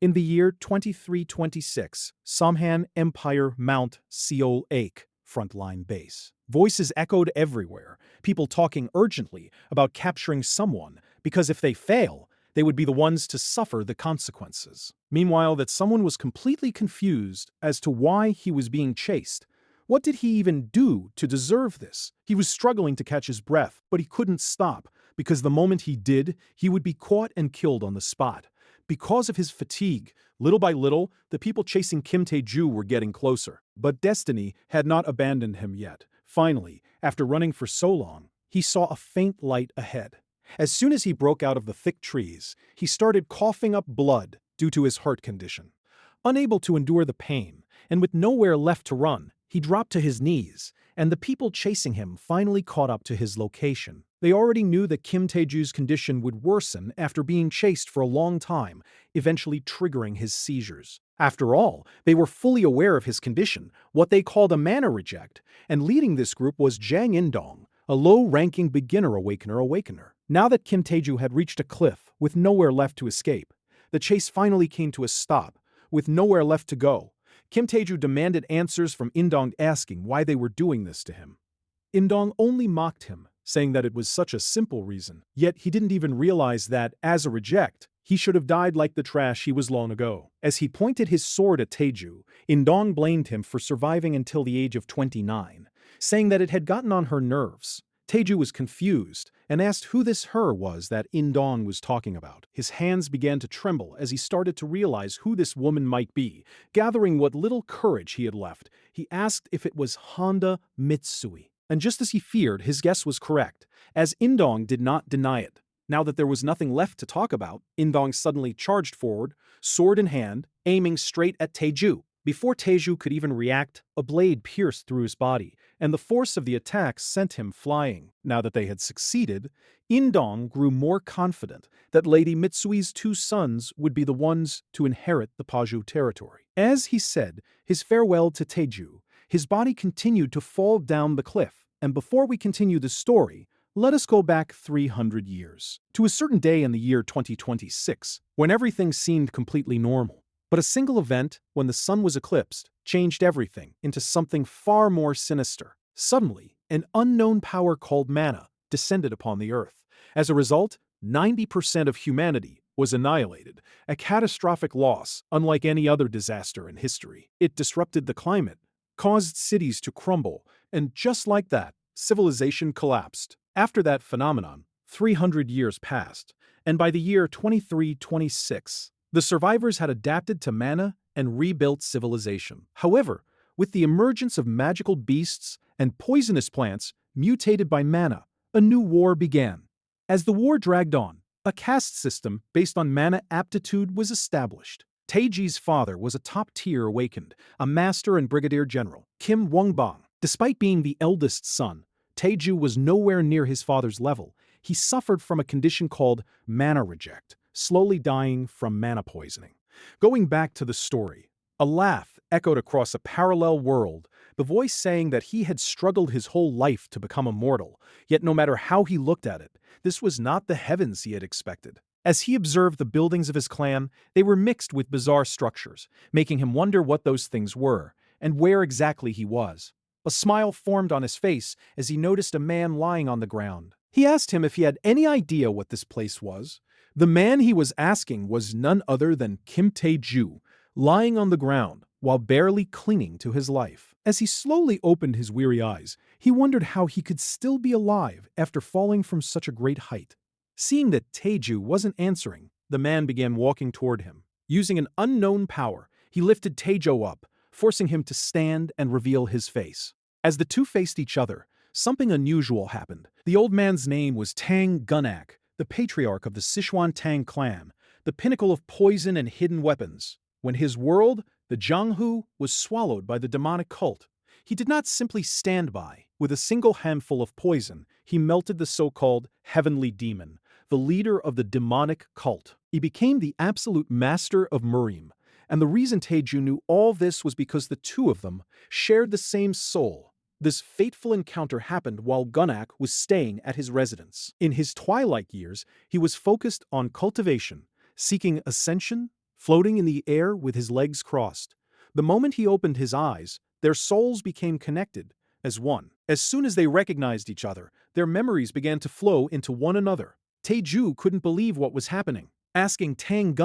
In the year 2326, Samhan Empire Mount Seol Ake frontline base. Voices echoed everywhere, people talking urgently about capturing someone, because if they fail, they would be the ones to suffer the consequences. Meanwhile, that someone was completely confused as to why he was being chased. What did he even do to deserve this? He was struggling to catch his breath, but he couldn't stop, because the moment he did, he would be caught and killed on the spot. Because of his fatigue, little by little, the people chasing Kim Tae-ju were getting closer. But destiny had not abandoned him yet. Finally, after running for so long, he saw a faint light ahead. As soon as he broke out of the thick trees, he started coughing up blood due to his heart condition. Unable to endure the pain, and with nowhere left to run, he dropped to his knees, and the people chasing him finally caught up to his location. They already knew that Kim Tae-ju's condition would worsen after being chased for a long time, eventually triggering his seizures. After all, they were fully aware of his condition, what they called a mana reject, and leading this group was Jang In-dong, a low-ranking beginner awakener. Now that Kim Tae-ju had reached a cliff with nowhere left to escape, the chase finally came to a stop, with nowhere left to go. Kim Tae-ju demanded answers from In-dong, asking why they were doing this to him. In-dong only mocked him, saying that it was such a simple reason. Yet he didn't even realize that, as a reject, he should have died like the trash he was long ago. As he pointed his sword at Tae-ju, In-dong blamed him for surviving until the age of 29, saying that it had gotten on her nerves. Tae-ju was confused and asked who this her was that In-dong was talking about. His hands began to tremble as he started to realize who this woman might be. Gathering what little courage he had left, he asked if it was Honda Mitsui. And just as he feared, his guess was correct, as In-dong did not deny it. Now that there was nothing left to talk about, In-dong suddenly charged forward, sword in hand, aiming straight at Tae-ju. Before Tae-ju could even react, a blade pierced through his body, and the force of the attack sent him flying. Now that they had succeeded, In-dong grew more confident that Lady Mitsui's two sons would be the ones to inherit the Paju territory. As he said his farewell to Tae-ju, his body continued to fall down the cliff, and before we continue the story, let us go back 300 years, to a certain day in the year 2026, when everything seemed completely normal. But a single event, when the sun was eclipsed, changed everything into something far more sinister. Suddenly, an unknown power called mana descended upon the earth. As a result, 90% of humanity was annihilated, a catastrophic loss unlike any other disaster in history. It disrupted the climate, caused cities to crumble, and just like that, civilization collapsed. After that phenomenon, 300 years passed, and by the year 2326, the survivors had adapted to mana and rebuilt civilization. However, with the emergence of magical beasts and poisonous plants mutated by mana, a new war began. As the war dragged on, a caste system based on mana aptitude was established. Taeji's father was a top-tier awakened, a master and brigadier general, Kim Wongbang. Despite being the eldest son, Taeju was nowhere near his father's level. He suffered from a condition called mana reject, slowly dying from mana poisoning. Going back to the story, a laugh echoed across a parallel world, the voice saying that he had struggled his whole life to become immortal, yet no matter how he looked at it, this was not the heavens he had expected. As he observed the buildings of his clan, they were mixed with bizarre structures, making him wonder what those things were, and where exactly he was. A smile formed on his face as he noticed a man lying on the ground. He asked him if he had any idea what this place was. The man he was asking was none other than Kim Tae-ju, lying on the ground while barely clinging to his life. As he slowly opened his weary eyes, he wondered how he could still be alive after falling from such a great height. Seeing that Tae-ju wasn't answering, the man began walking toward him. Using an unknown power, he lifted Tae-ju up, forcing him to stand and reveal his face. As the two faced each other, something unusual happened. The old man's name was Tang, the patriarch of the Sichuan Tang clan, the pinnacle of poison and hidden weapons. When his world, the Jianghu, was swallowed by the demonic cult, he did not simply stand by. With a single handful of poison, he melted the so-called heavenly demon, the leader of the demonic cult. He became the absolute master of Murim. And the reason Tae-ju knew all this was because the two of them shared the same soul. This fateful encounter happened while Gunnak was staying at his residence. In his twilight years, he was focused on cultivation, seeking ascension, floating in the air with his legs crossed. The moment he opened his eyes, their souls became connected as one. As soon as they recognized each other, their memories began to flow into one another. Taeju couldn't believe what was happening, asking Tang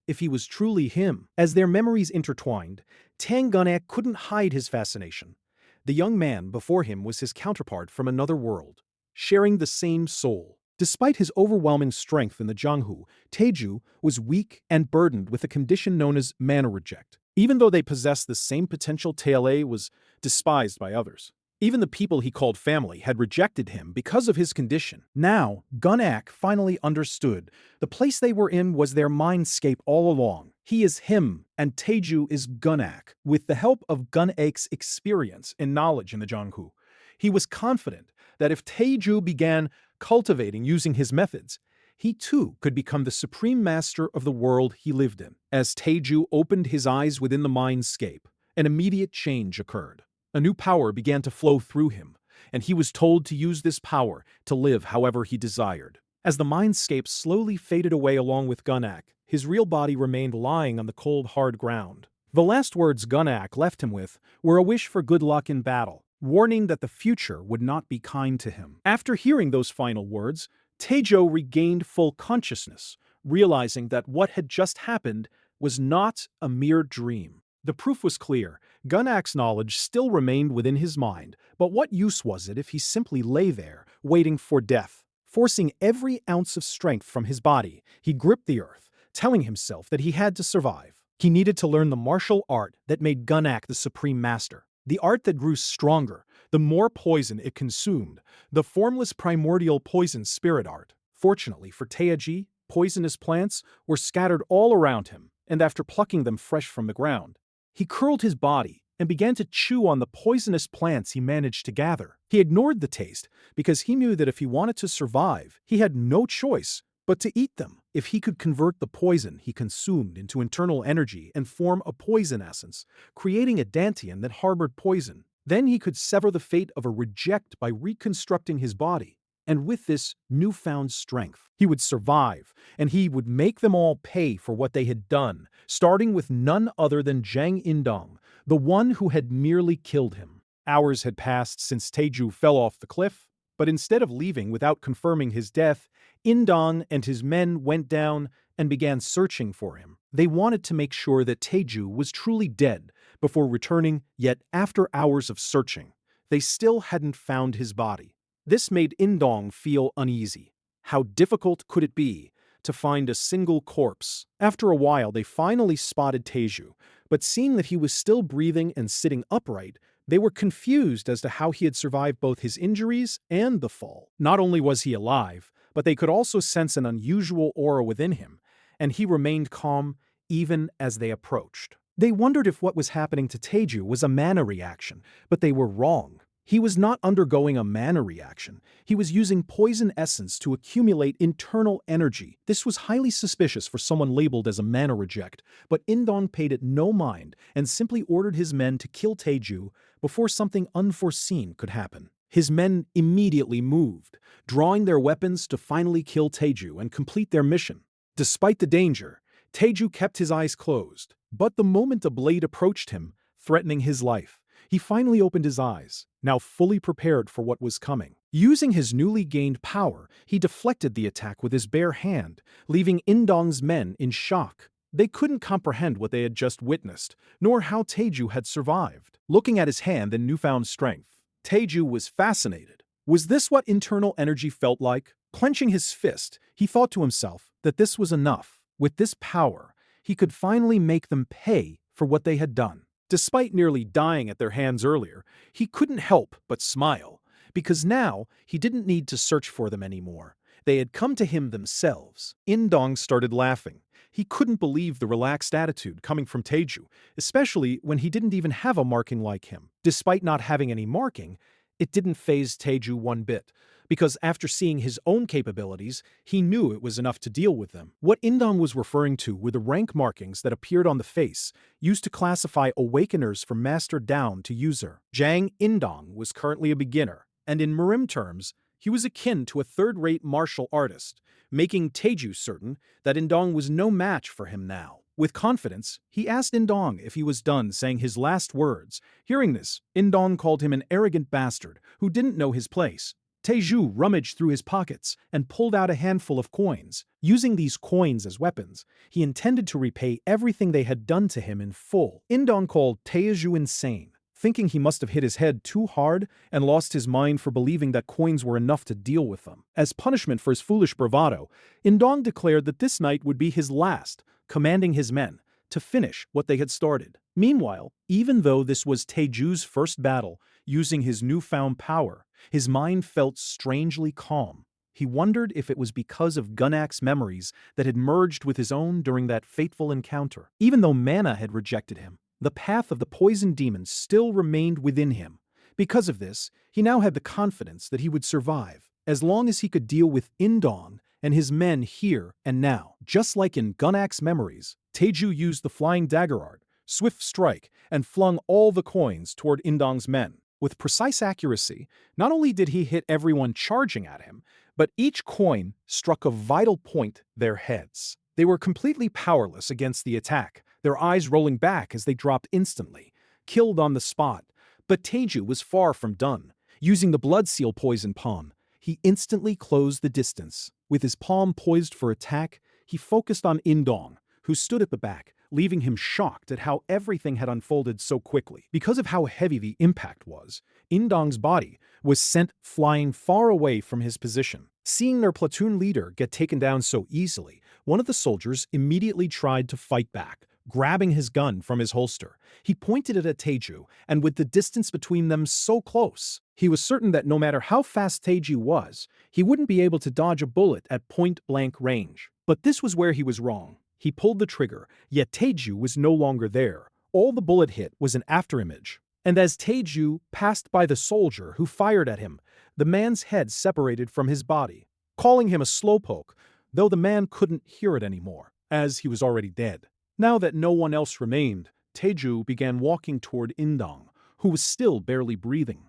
if he was truly him. As their memories intertwined, Tang couldn't hide his fascination. The young man before him was his counterpart from another world, sharing the same soul. Despite his overwhelming strength in the Jianghu, Taeju was weak and burdened with a condition known as mana reject. Even though they possessed the same potential, Tae was despised by others. Even the people he called family had rejected him because of his condition. Now, Gunnak finally understood. The place they were in was their mindscape all along. He is him, and Taeju is Gunnak. With the help of Gunnak's experience and knowledge in the Jianghu, he was confident that if Taeju began cultivating using his methods, he too could become the supreme master of the world he lived in. As Taeju opened his eyes within the mindscape, an immediate change occurred. A new power began to flow through him, and he was told to use this power to live however he desired. As the mindscape slowly faded away along with Gunnak, his real body remained lying on the cold, hard ground. The last words Gunnak left him with were a wish for good luck in battle, warning that the future would not be kind to him. After hearing those final words, Taejo regained full consciousness, realizing that what had just happened was not a mere dream. The proof was clear. Gunnak's knowledge still remained within his mind, but what use was it if he simply lay there, waiting for death? Forcing every ounce of strength from his body, he gripped the earth, telling himself that he had to survive. He needed to learn the martial art that made Gunnak the supreme master. The art that grew stronger, the more poison it consumed, the formless primordial poison spirit art. Fortunately for Taeji, poisonous plants were scattered all around him, and after plucking them fresh from the ground, he curled his body and began to chew on the poisonous plants he managed to gather. He ignored the taste because he knew that if he wanted to survive, he had no choice but to eat them. If he could convert the poison he consumed into internal energy and form a poison essence, creating a dantian that harbored poison, then he could sever the fate of a reject by reconstructing his body. And with this newfound strength, he would survive, and he would make them all pay for what they had done, starting with none other than Jang Indong, the one who had merely killed him. Hours had passed since Taeju fell off the cliff, but instead of leaving without confirming his death, Indong and his men went down and began searching for him. They wanted to make sure that Taeju was truly dead before returning, yet after hours of searching, they still hadn't found his body. This made Indong feel uneasy. How difficult could it be to find a single corpse? After a while, they finally spotted Taeju, but seeing that he was still breathing and sitting upright, they were confused as to how he had survived both his injuries and the fall. Not only was he alive, but they could also sense an unusual aura within him, and he remained calm even as they approached. They wondered if what was happening to Taeju was a mana reaction, but they were wrong. He was not undergoing a mana reaction. He was using poison essence to accumulate internal energy. This was highly suspicious for someone labeled as a mana reject, but Indong paid it no mind and simply ordered his men to kill Taeju before something unforeseen could happen. His men immediately moved, drawing their weapons to finally kill Taeju and complete their mission. Despite the danger, Taeju kept his eyes closed, but the moment a blade approached him, threatening his life, he finally opened his eyes, now fully prepared for what was coming. Using his newly gained power, he deflected the attack with his bare hand, leaving Indong's men in shock. They couldn't comprehend what they had just witnessed, nor how Taeju had survived. Looking at his hand and newfound strength, Taeju was fascinated. Was this what internal energy felt like? Clenching his fist, he thought to himself that this was enough. With this power, he could finally make them pay for what they had done. Despite nearly dying at their hands earlier, he couldn't help but smile, because now he didn't need to search for them anymore. They had come to him themselves. Indong started laughing. He couldn't believe the relaxed attitude coming from Taeju, especially when he didn't even have a marking like him. Despite not having any marking, it didn't faze Taeju one bit, because after seeing his own capabilities, he knew it was enough to deal with them. What Indong was referring to were the rank markings that appeared on the face, used to classify awakeners from master down to user. Jang Indong was currently a beginner, and in Mirim terms, he was akin to a third-rate martial artist, making Taeju certain that Indong was no match for him now. With confidence, he asked Indong if he was done saying his last words. Hearing this, Indong called him an arrogant bastard who didn't know his place. Taiju rummaged through his pockets and pulled out a handful of coins. Using these coins as weapons, he intended to repay everything they had done to him in full. Indong called Taiju insane, thinking he must have hit his head too hard and lost his mind for believing that coins were enough to deal with them. As punishment for his foolish bravado, Indong declared that this night would be his last, commanding his men to finish what they had started. Meanwhile, even though this was Taiju's first battle using his newfound power, his mind felt strangely calm. He wondered if it was because of Gunak's memories that had merged with his own during that fateful encounter. Even though mana had rejected him, the path of the poison demon still remained within him. Because of this, he now had the confidence that he would survive, as long as he could deal with Indong and his men here and now. Just like in Gunak's memories, Taiju used the flying dagger art, swift strike, and flung all the coins toward Indong's men. With precise accuracy, not only did he hit everyone charging at him, but each coin struck a vital point their heads. They were completely powerless against the attack, their eyes rolling back as they dropped instantly, killed on the spot. But Taiju was far from done. Using the blood seal poison palm, he instantly closed the distance. With his palm poised for attack, he focused on Indong, who stood at the back, leaving him shocked at how everything had unfolded so quickly. Because of how heavy the impact was, Indong's body was sent flying far away from his position. Seeing their platoon leader get taken down so easily, one of the soldiers immediately tried to fight back, grabbing his gun from his holster. He pointed it at Taiju, and with the distance between them so close, he was certain that no matter how fast Taiju was, he wouldn't be able to dodge a bullet at point-blank range. But this was where he was wrong. He pulled the trigger, yet Taiju was no longer there. All the bullet hit was an afterimage. And as Taiju passed by the soldier who fired at him, the man's head separated from his body, calling him a slowpoke, though the man couldn't hear it anymore, as he was already dead. Now that no one else remained, Taiju began walking toward Indong, who was still barely breathing.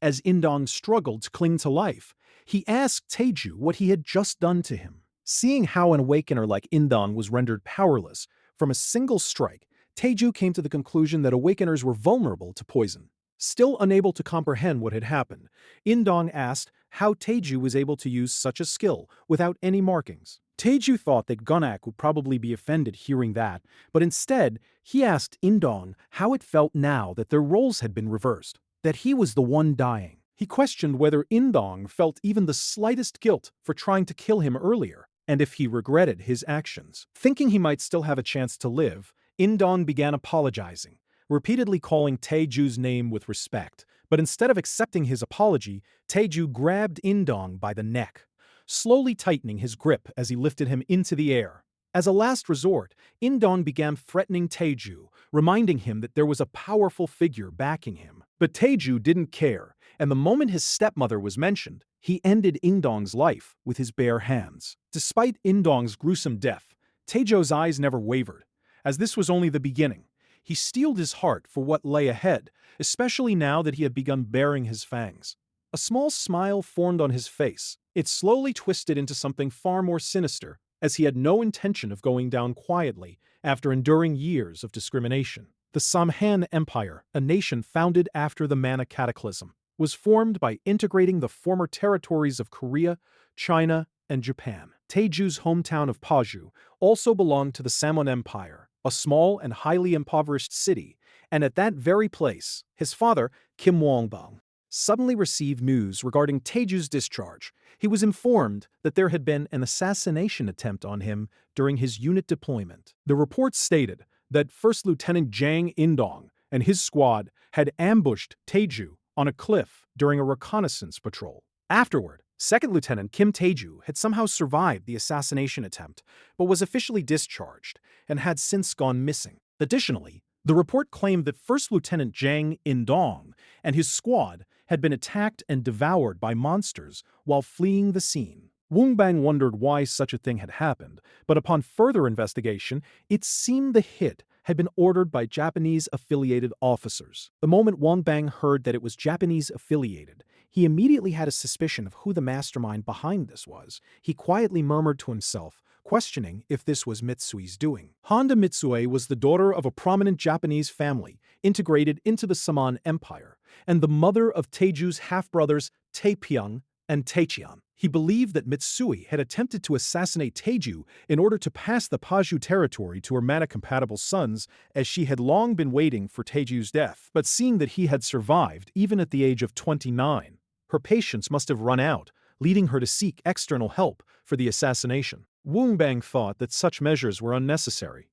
As Indong struggled to cling to life, he asked Taiju what he had just done to him. Seeing how an awakener like Indong was rendered powerless from a single strike, Taiju came to the conclusion that awakeners were vulnerable to poison. Still unable to comprehend what had happened, Indong asked how Taiju was able to use such a skill without any markings. Taiju thought that Gunak would probably be offended hearing that, but instead, he asked Indong how it felt now that their roles had been reversed, that he was the one dying. He questioned whether Indong felt even the slightest guilt for trying to kill him earlier, and if he regretted his actions. Thinking he might still have a chance to live, Indong began apologizing, repeatedly calling Taiju's name with respect. But instead of accepting his apology, Taiju grabbed Indong by the neck, slowly tightening his grip as he lifted him into the air. As a last resort, Indong began threatening Taiju, reminding him that there was a powerful figure backing him. But Taiju didn't care, and the moment his stepmother was mentioned, he ended Indong's life with his bare hands. Despite Indong's gruesome death, Taiju's eyes never wavered, as this was only the beginning. He steeled his heart for what lay ahead, especially now that he had begun baring his fangs. A small smile formed on his face. It slowly twisted into something far more sinister, as he had no intention of going down quietly after enduring years of discrimination. The Samhan Empire, a nation founded after the Mana Cataclysm, was formed by integrating the former territories of Korea, China, and Japan. Taiju's hometown of Paju also belonged to the Samon Empire, a small and highly impoverished city, and at that very place, his father, Kim Wongbang, suddenly received news regarding Taiju's discharge. He was informed that there had been an assassination attempt on him during his unit deployment. The report stated that First Lieutenant Jang Indong and his squad had ambushed Taiju on a cliff during a reconnaissance patrol. Afterward, Second Lieutenant Kim Taiju had somehow survived the assassination attempt, but was officially discharged and had since gone missing. Additionally, the report claimed that First Lieutenant Jang Indong and his squad had been attacked and devoured by monsters while fleeing the scene. Wongbang wondered why such a thing had happened, but upon further investigation, it seemed the hit had been ordered by Japanese-affiliated officers. The moment Wongbang heard that it was Japanese-affiliated, he immediately had a suspicion of who the mastermind behind this was. He quietly murmured to himself, questioning if this was Mitsui's doing. Honda Mitsue was the daughter of a prominent Japanese family integrated into the Saman Empire, and the mother of Taeju's half-brothers Taepyeong and Taecheon. He believed that Mitsui had attempted to assassinate Taeju in order to pass the Paju territory to her mana-compatible sons, as she had long been waiting for Taeju's death. But seeing that he had survived even at the age of 29, her patience must have run out, leading her to seek external help for the assassination. Wunbang thought that such measures were unnecessary.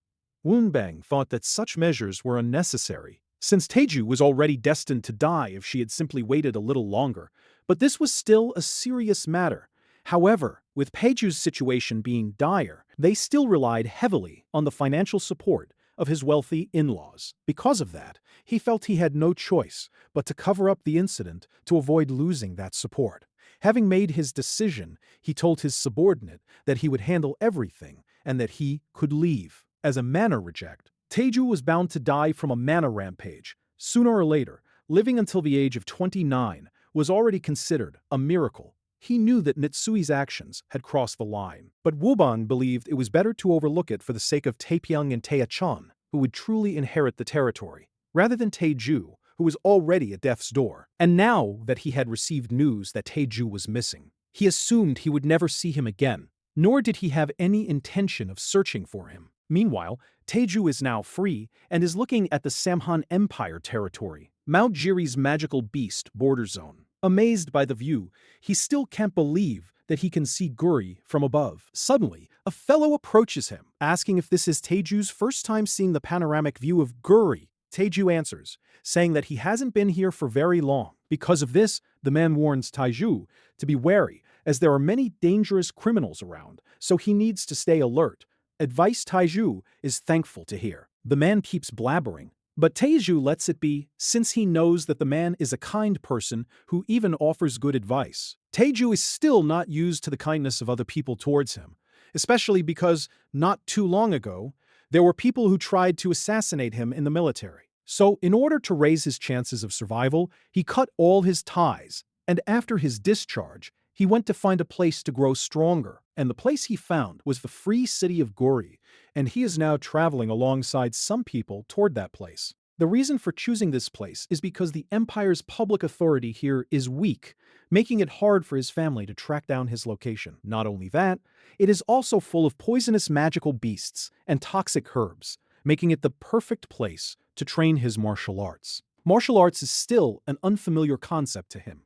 Since Taeju was already destined to die if she had simply waited a little longer. But this was still a serious matter. However, with Taeju's situation being dire, they still relied heavily on the financial support of his wealthy in-laws. Because of that, he felt he had no choice but to cover up the incident to avoid losing that support. Having made his decision, he told his subordinate that he would handle everything and that he could leave. As a mana reject, Taeju was bound to die from a mana rampage. Sooner or later, living until the age of 29 was already considered a miracle. He knew that Mitsui's actions had crossed the line, but Wubon believed it was better to overlook it for the sake of Taepyeong and Taechon, who would truly inherit the territory, rather than Taeju, who was already at death's door. And now that he had received news that Taeju was missing, he assumed he would never see him again, nor did he have any intention of searching for him. Meanwhile, Taeju is now free and is looking at the Samhan Empire territory, Mount Jiri's magical beast border zone. Amazed by the view, he still can't believe that he can see Guri from above. Suddenly, a fellow approaches him, asking if this is Taeju's first time seeing the panoramic view of Guri. Taeju answers, saying that he hasn't been here for very long. Because of this, the man warns Taeju to be wary, as there are many dangerous criminals around, so he needs to stay alert. Advice Taeju is thankful to hear. The man keeps blabbering, but Taeju lets it be, since he knows that the man is a kind person who even offers good advice. Taeju is still not used to the kindness of other people towards him, especially because, not too long ago, there were people who tried to assassinate him in the military. So, in order to raise his chances of survival, he cut all his ties, and after his discharge, he went to find a place to grow stronger, and the place he found was the free city of Gori, and he is now traveling alongside some people toward that place. The reason for choosing this place is because the Empire's public authority here is weak, making it hard for his family to track down his location. Not only that, it is also full of poisonous magical beasts and toxic herbs, making it the perfect place to train his martial arts. Martial arts is still an unfamiliar concept to him.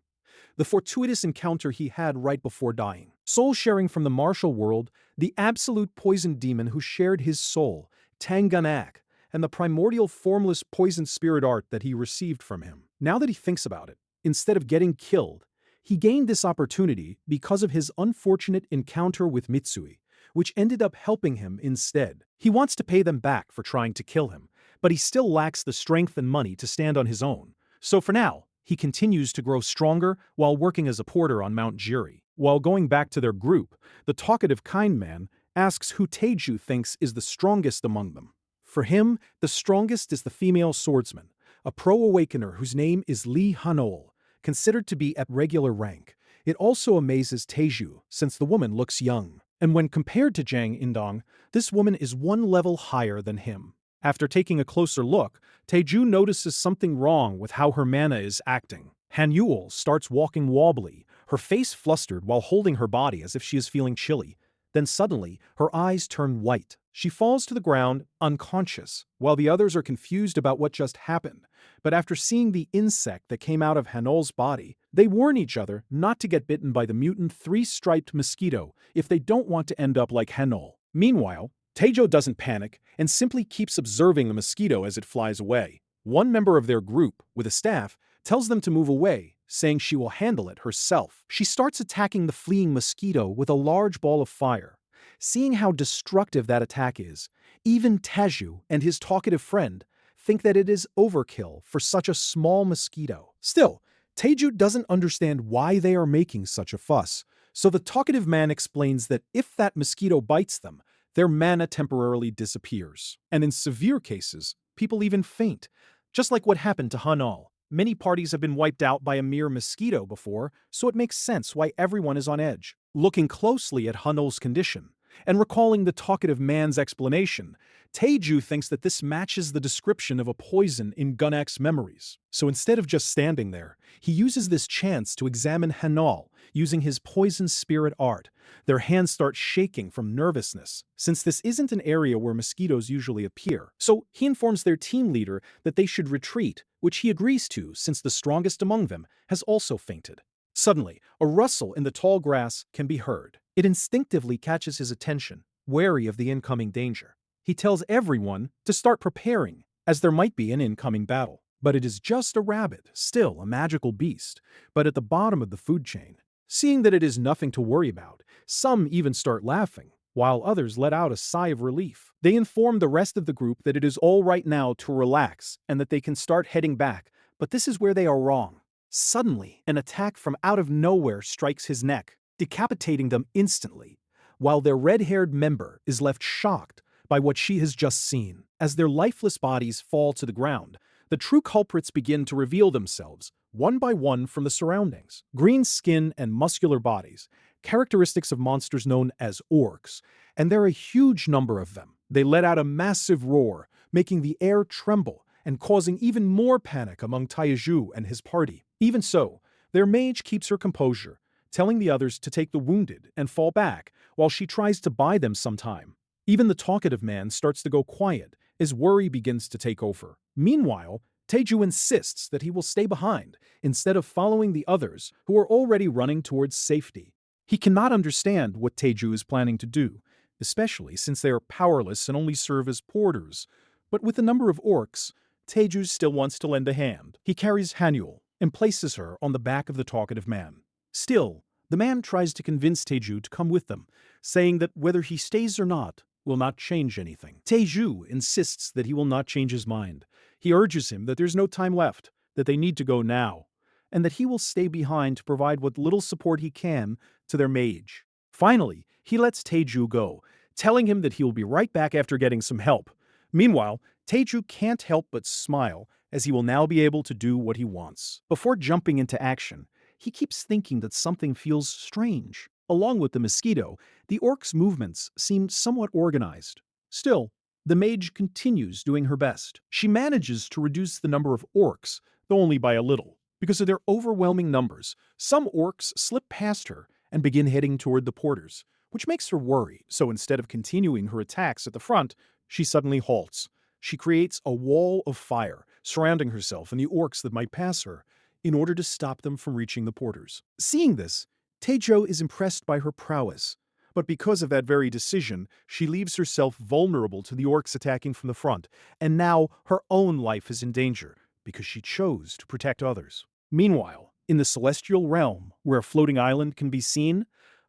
The fortuitous encounter he had right before dying, soul-sharing from the martial world, the absolute poison demon who shared his soul, Tang, and the primordial formless poison spirit art that he received from him. Now that he thinks about it, instead of getting killed, he gained this opportunity because of his unfortunate encounter with Mitsui, which ended up helping him instead. He wants to pay them back for trying to kill him, but he still lacks the strength and money to stand on his own. So for now, he continues to grow stronger while working as a porter on Mount Jiri. While going back to their group, the talkative kind man asks who Taeju thinks is the strongest among them. For him, the strongest is the female swordsman, a pro-awakener whose name is Lee Hanol, considered to be at regular rank. It also amazes Taeju, since the woman looks young. And when compared to Jang Indong, this woman is one level higher than him. After taking a closer look, Taeju notices something wrong with how her mana is acting. Han Yul starts walking wobbly, her face flustered while holding her body as if she is feeling chilly. Then suddenly, her eyes turn white. She falls to the ground, unconscious, while the others are confused about what just happened. But after seeing the insect that came out of Hanol's body, they warn each other not to get bitten by the mutant three-striped mosquito if they don't want to end up like Hanol. Meanwhile, Taejo doesn't panic and simply keeps observing the mosquito as it flies away. One member of their group, with a staff, tells them to move away, saying she will handle it herself. She starts attacking the fleeing mosquito with a large ball of fire. Seeing how destructive that attack is, even Taeju and his talkative friend think that it is overkill for such a small mosquito. Still, Taeju doesn't understand why they are making such a fuss, so the talkative man explains that if that mosquito bites them, their mana temporarily disappears. And in severe cases, people even faint, just like what happened to Hanol. Many parties have been wiped out by a mere mosquito before, so it makes sense why everyone is on edge. Looking closely at Hanol's condition, And recalling the talkative man's explanation, Taeju thinks that this matches the description of a poison in Gunak's memories. So instead of just standing there, he uses this chance to examine Hanal using his poison spirit art. Their hands start shaking from nervousness, since this isn't an area where mosquitoes usually appear. So he informs their team leader that they should retreat, which he agrees to since the strongest among them has also fainted. Suddenly, a rustle in the tall grass can be heard. It instinctively catches his attention, wary of the incoming danger. He tells everyone to start preparing, as there might be an incoming battle. But it is just a rabbit, still a magical beast, but at the bottom of the food chain. Seeing that it is nothing to worry about, some even start laughing, while others let out a sigh of relief. They inform the rest of the group that it is all right now to relax and that they can start heading back, but this is where they are wrong. Suddenly, an attack from out of nowhere strikes his neck, decapitating them instantly, while their red-haired member is left shocked by what she has just seen. As their lifeless bodies fall to the ground, the true culprits begin to reveal themselves, one by one from the surroundings. Green skin and muscular bodies, characteristics of monsters known as orcs, and there are a huge number of them. They let out a massive roar, making the air tremble and causing even more panic among Taeju and his party. Even so, their mage keeps her composure, telling the others to take the wounded and fall back while she tries to buy them some time. Even the talkative man starts to go quiet as worry begins to take over. Meanwhile, Taeju insists that he will stay behind instead of following the others who are already running towards safety. He cannot understand what Taeju is planning to do, especially since they are powerless and only serve as porters. But with the number of orcs, Taeju still wants to lend a hand. He carries Hanyul and places her on the back of the talkative man. Still, the man tries to convince Taeju to come with them, saying that whether he stays or not will not change anything. Taeju insists that he will not change his mind. He urges him that there's no time left, that they need to go now, and that he will stay behind to provide what little support he can to their mage. Finally, he lets Taeju go, telling him that he will be right back after getting some help. Meanwhile, Taeju can't help but smile, as he will now be able to do what he wants. Before jumping into action, he keeps thinking that something feels strange. Along with the mosquito, the orc's movements seem somewhat organized. Still, the mage continues doing her best. She manages to reduce the number of orcs, though only by a little. Because of their overwhelming numbers, some orcs slip past her and begin heading toward the porters, which makes her worry. So instead of continuing her attacks at the front, she suddenly halts. She creates a wall of fire surrounding herself and the orcs that might pass her, in order to stop them from reaching the porters. Seeing this, Taejo is impressed by her prowess, but because of that very decision, she leaves herself vulnerable to the orcs attacking from the front, and now her own life is in danger because she chose to protect others. Meanwhile, in the celestial realm, where a floating island can be seen,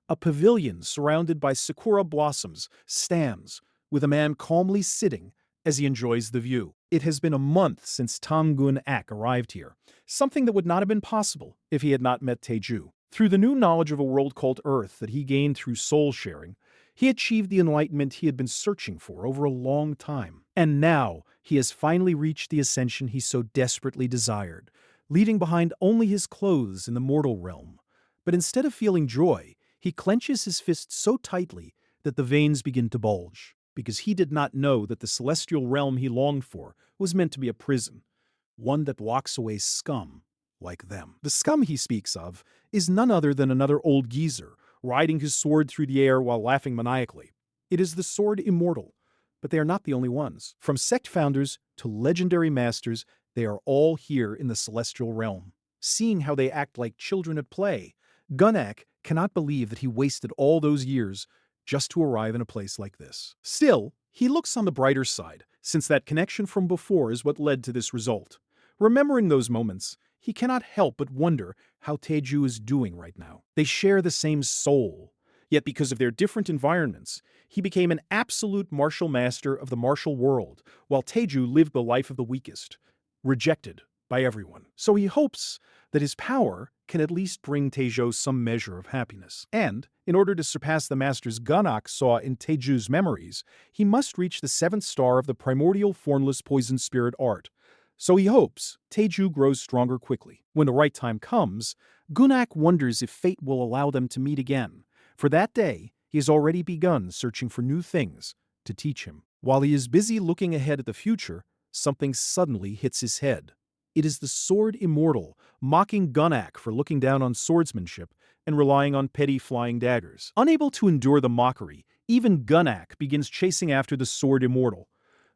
a pavilion surrounded by sakura blossoms stands, with a man calmly sitting as he enjoys the view. It has been a month since Tang-gun-ak arrived here, something that would not have been possible if he had not met Taeju. Through the new knowledge of a world called Earth that he gained through soul sharing, he achieved the enlightenment he had been searching for over a long time. And now, he has finally reached the ascension he so desperately desired, leaving behind only his clothes in the mortal realm. But instead of feeling joy, he clenches his fist so tightly that the veins begin to bulge, because he did not know that the celestial realm he longed for was meant to be a prison, one that locks away scum like them. The scum he speaks of is none other than another old geezer, riding his sword through the air while laughing maniacally. It is the sword immortal, but they are not the only ones. From sect founders to legendary masters, they are all here in the celestial realm. Seeing how they act like children at play, Gunnak cannot believe that he wasted all those years just to arrive in a place like this. Still, he looks on the brighter side, since that connection from before is what led to this result. Remembering those moments, he cannot help but wonder how Taeju is doing right now. They share the same soul, yet because of their different environments, he became an absolute martial master of the martial world, while Taeju lived the life of the weakest, rejected by everyone. So he hopes that his power can at least bring Taejo some measure of happiness. And, in order to surpass the masters Gunnak saw in Taeju's memories, he must reach the 7th star of the primordial formless poison spirit art. So he hopes Taeju grows stronger quickly. When the right time comes, Gunnak wonders if fate will allow them to meet again, for that day he has already begun searching for new things to teach him. While he is busy looking ahead at the future, something suddenly hits his head. It is the sword immortal, mocking Gunnak for looking down on swordsmanship and relying on petty flying daggers. Unable to endure the mockery, even Gunnak begins chasing after the sword immortal.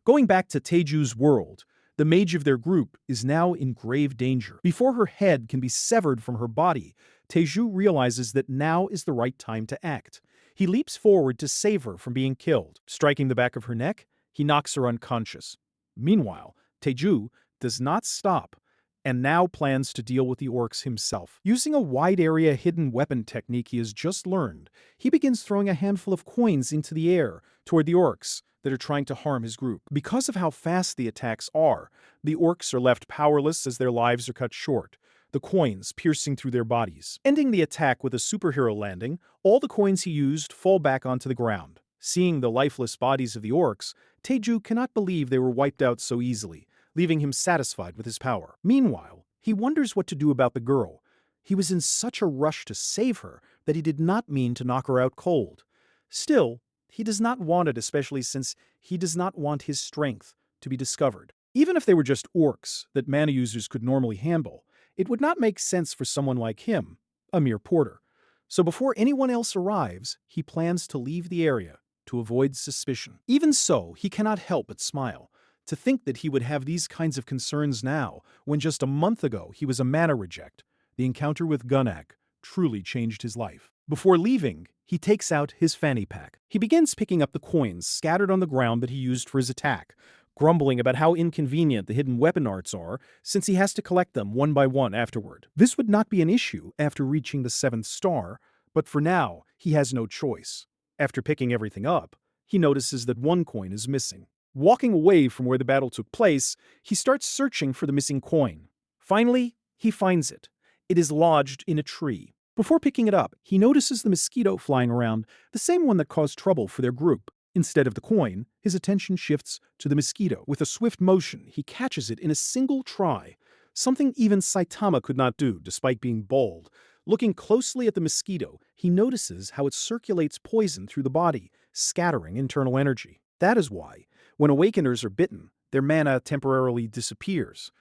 Going back to Taeju's world, the mage of their group is now in grave danger. Before her head can be severed from her body, Taeju realizes that now is the right time to act. He leaps forward to save her from being killed. Striking the back of her neck, he knocks her unconscious. Meanwhile, Taeju does not stop and now plans to deal with the orcs himself. Using a wide-area hidden weapon technique he has just learned, he begins throwing a handful of coins into the air toward the orcs that are trying to harm his group. Because of how fast the attacks are, the orcs are left powerless as their lives are cut short, the coins piercing through their bodies. Ending the attack with a superhero landing, all the coins he used fall back onto the ground. Seeing the lifeless bodies of the orcs, Taeju cannot believe they were wiped out so easily, leaving him satisfied with his power. Meanwhile, he wonders what to do about the girl. He was in such a rush to save her that he did not mean to knock her out cold. Still, he does not want it, especially since he does not want his strength to be discovered. Even if they were just orcs that mana users could normally handle, it would not make sense for someone like him, a mere porter. So before anyone else arrives, he plans to leave the area to avoid suspicion. Even so, he cannot help but smile. To think that he would have these kinds of concerns now, when just a month ago he was a mana reject. The encounter with Gunnak truly changed his life. Before leaving, he takes out his fanny pack. He begins picking up the coins scattered on the ground that he used for his attack, grumbling about how inconvenient the hidden weapon arts are since he has to collect them one by one afterward. This would not be an issue after reaching the 7th star, but for now, he has no choice. After picking everything up, he notices that one coin is missing. Walking away from where the battle took place, he starts searching for the missing coin. Finally, he finds it. It is lodged in a tree. Before picking it up, he notices the mosquito flying around, the same one that caused trouble for their group. Instead of the coin, his attention shifts to the mosquito. With a swift motion, he catches it in a single try, something even Saitama could not do despite being bold. Looking closely at the mosquito, he notices how it circulates poison through the body, scattering internal energy. That is why, when awakeners are bitten, their mana temporarily disappears.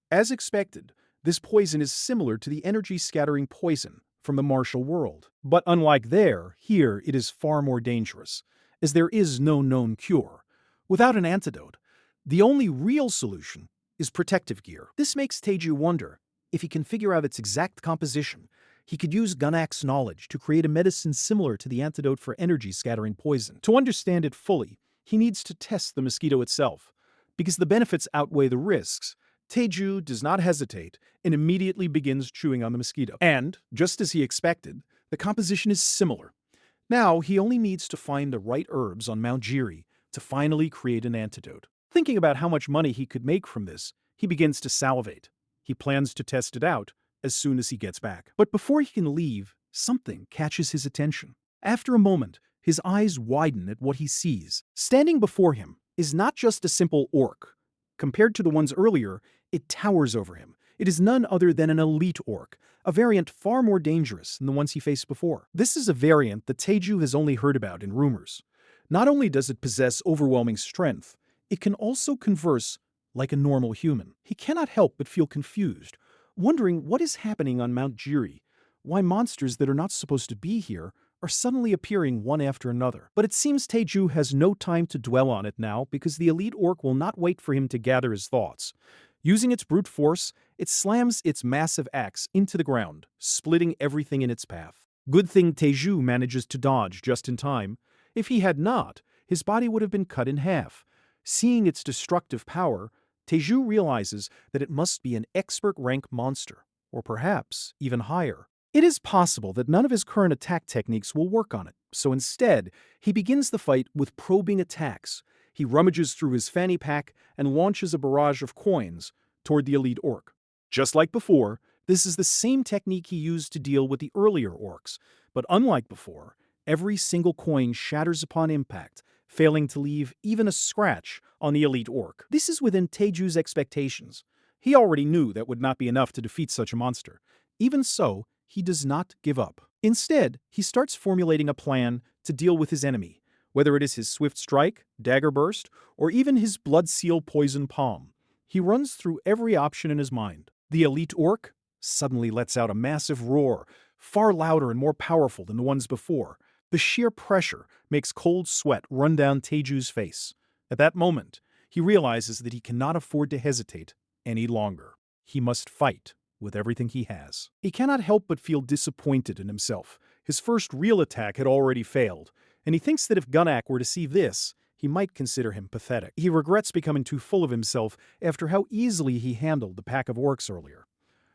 As expected, this poison is similar to the energy-scattering poison from the martial world. But unlike there, here it is far more dangerous, as there is no known cure. Without an antidote, the only real solution is protective gear. This makes Taeju wonder if he can figure out its exact composition. He could use Gunnak's knowledge to create a medicine similar to the antidote for energy-scattering poison. To understand it fully, he needs to test the mosquito itself. Because the benefits outweigh the risks, Taeju does not hesitate and immediately begins chewing on the mosquito. And, just as he expected, the composition is similar. Now he only needs to find the right herbs on Mount Jiri to finally create an antidote. Thinking about how much money he could make from this, he begins to salivate. He plans to test it out as soon as he gets back. But before he can leave, something catches his attention. After a moment, his eyes widen at what he sees. Standing before him is not just a simple orc. Compared to the ones earlier, it towers over him. It is none other than an elite orc, a variant far more dangerous than the ones he faced before. This is a variant that Taeju has only heard about in rumors. Not only does it possess overwhelming strength, it can also converse like a normal human. He cannot help but feel confused, wondering what is happening on Mount Jiri, why monsters that are not supposed to be here are suddenly appearing one after another. But it seems Taeju has no time to dwell on it now because the elite orc will not wait for him to gather his thoughts. Using its brute force, it slams its massive axe into the ground, splitting everything in its path. Good thing Taeju manages to dodge just in time. If he had not, his body would have been cut in half. Seeing its destructive power, Taeju realizes that it must be an expert rank monster, or perhaps even higher. It is possible that none of his current attack techniques will work on it, so instead, he begins the fight with probing attacks. He rummages through his fanny pack and launches a barrage of coins toward the elite orc. Just like before, this is the same technique he used to deal with the earlier orcs, but unlike before, every single coin shatters upon impact, failing to leave even a scratch on the elite orc. This is within Taeju's expectations. He already knew that would not be enough to defeat such a monster. Even so, he does not give up. Instead, he starts formulating a plan to deal with his enemy, whether it is his swift strike, dagger burst, or even his blood seal poison palm. He runs through every option in his mind. The elite orc suddenly lets out a massive roar, far louder and more powerful than the ones before. The sheer pressure makes cold sweat run down Taeju's face. At that moment, he realizes that he cannot afford to hesitate any longer. He must fight with everything he has. He cannot help but feel disappointed in himself. His first real attack had already failed, and he thinks that if Gunnak were to see this, he might consider him pathetic. He regrets becoming too full of himself after how easily he handled the pack of orcs earlier.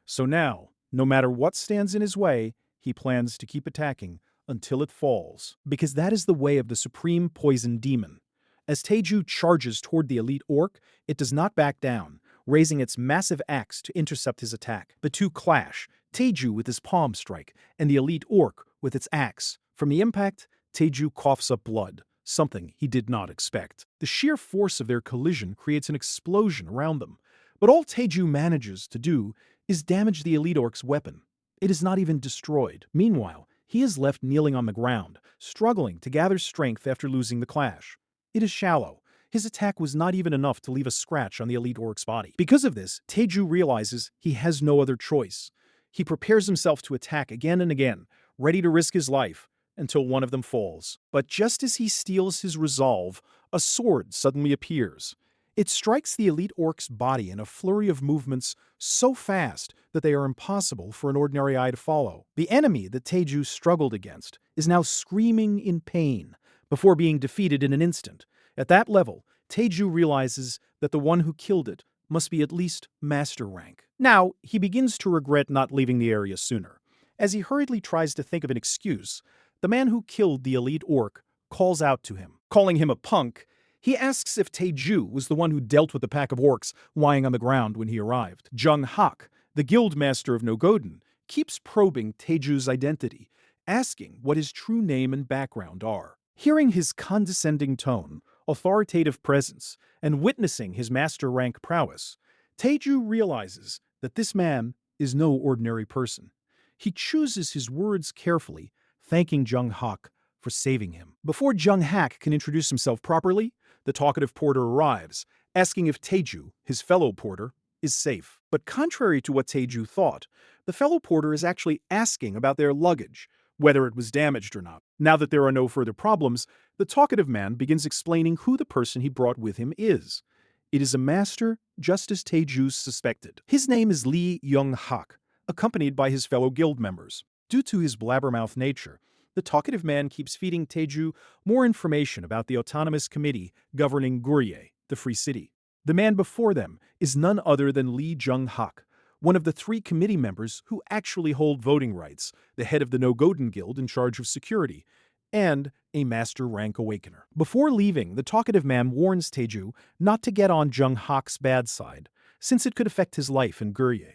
So now, no matter what stands in his way, he plans to keep attacking until it falls, because that is the way of the supreme poison demon. As Taeju charges toward the elite orc, it does not back down, raising its massive axe to intercept his attack. The two clash, Taeju with his palm strike, and the elite orc with its axe. From the impact, Taeju coughs up blood, something he did not expect. The sheer force of their collision creates an explosion around them, but all Taeju manages to do is damage the elite orc's weapon. It is not even destroyed. Meanwhile, he is left kneeling on the ground, struggling to gather strength after losing the clash. It is shallow. His attack was not even enough to leave a scratch on the elite orc's body. Because of this, Taeju realizes he has no other choice. He prepares himself to attack again and again, ready to risk his life, until one of them falls. But just as he steals his resolve, a sword suddenly appears. It strikes the elite orc's body in a flurry of movements so fast that they are impossible for an ordinary eye to follow. The enemy that Taeju struggled against is now screaming in pain before being defeated in an instant. At that level, Taeju realizes that the one who killed it must be at least master rank. Now, he begins to regret not leaving the area sooner. As he hurriedly tries to think of an excuse, the man who killed the elite orc calls out to him. Calling him a punk, he asks if Taeju was the one who dealt with the pack of orcs lying on the ground when he arrived. Jung Hak, the guild master of Nogoden, keeps probing Taeju's identity, asking what his true name and background are. Hearing his condescending tone, authoritative presence, and witnessing his master rank prowess, Taeju realizes that this man is no ordinary person. He chooses his words carefully, thanking Jung Hak for saving him. Before Jung Hak can introduce himself properly, the talkative porter arrives, asking if Taeju, his fellow porter, is safe. But contrary to what Taeju thought, the fellow porter is actually asking about their luggage, whether it was damaged or not. Now that there are no further problems, the talkative man begins explaining who the person he brought with him is. It is a master, just as Taeju suspected. His name is Lee Young-hak, accompanied by his fellow guild members. Due to his blabbermouth nature, the talkative man keeps feeding Taeju more information about the autonomous committee governing Goryeo, the free city. The man before them is none other than Lee Jung-hak, one of the 3 committee members who actually hold voting rights, the head of the Nogoden Guild in charge of security, and a master rank awakener. Before leaving, the talkative man warns Taeju not to get on Jung-hak's bad side, since it could affect his life in Goryeo.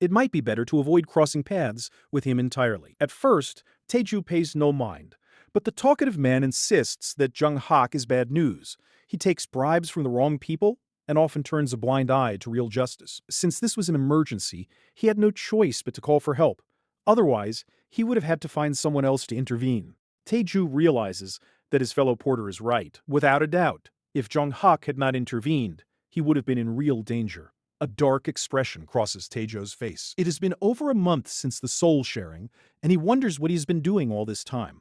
It might be better to avoid crossing paths with him entirely. At first, Taeju pays no mind, but the talkative man insists that Jung Hak is bad news. He takes bribes from the wrong people and often turns a blind eye to real justice. Since this was an emergency, he had no choice but to call for help. Otherwise, he would have had to find someone else to intervene. Taeju realizes that his fellow porter is right. Without a doubt, if Jung Hak had not intervened, he would have been in real danger. A dark expression crosses Taeju's face. It has been over a month since the soul sharing, and he wonders what he's been doing all this time.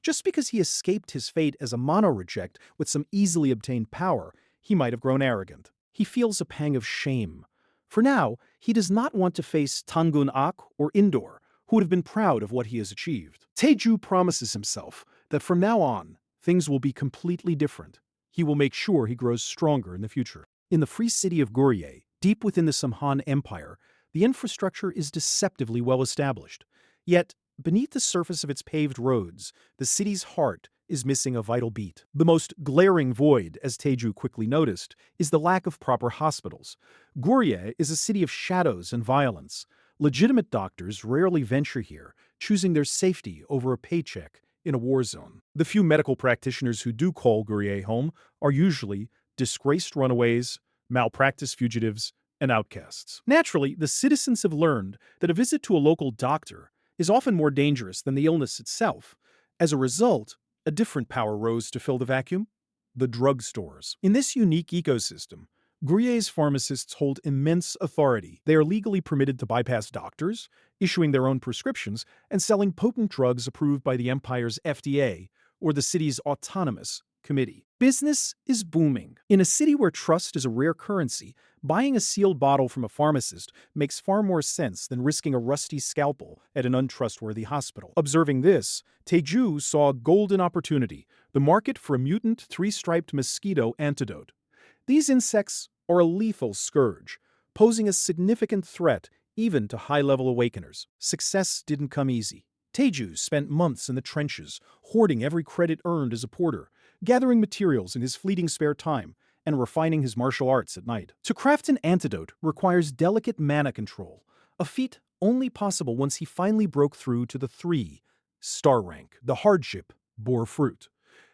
Just because he escaped his fate as a mono-reject with some easily obtained power, he might have grown arrogant. He feels a pang of shame. For now, he does not want to face Tangun Ak or Indor, who would have been proud of what he has achieved. Taeju promises himself that from now on, things will be completely different. He will make sure he grows stronger in the future. In the free city of Goryeo, deep within the Samhan Empire, the infrastructure is deceptively well established. Yet, beneath the surface of its paved roads, the city's heart is missing a vital beat. The most glaring void, as Taeju quickly noticed, is the lack of proper hospitals. Goryeo is a city of shadows and violence. Legitimate doctors rarely venture here, choosing their safety over a paycheck in a war zone. The few medical practitioners who do call Goryeo home are usually disgraced runaways, malpractice fugitives, and outcasts. Naturally, the citizens have learned that a visit to a local doctor is often more dangerous than the illness itself. As a result, a different power rose to fill the vacuum: the drugstores. In this unique ecosystem, Gruyère's pharmacists hold immense authority. They are legally permitted to bypass doctors, issuing their own prescriptions, and selling potent drugs approved by the empire's FDA or the city's autonomous committee. Business is booming. In a city where trust is a rare currency, buying a sealed bottle from a pharmacist makes far more sense than risking a rusty scalpel at an untrustworthy hospital. Observing this, Taeju saw a golden opportunity: the market for a mutant three-striped mosquito antidote. These insects are a lethal scourge, posing a significant threat even to high-level awakeners. Success didn't come easy. Taeju spent months in the trenches, hoarding every credit earned as a porter, gathering materials in his fleeting spare time, and refining his martial arts at night. To craft an antidote requires delicate mana control, a feat only possible once he finally broke through to the 3-star rank. The hardship bore fruit.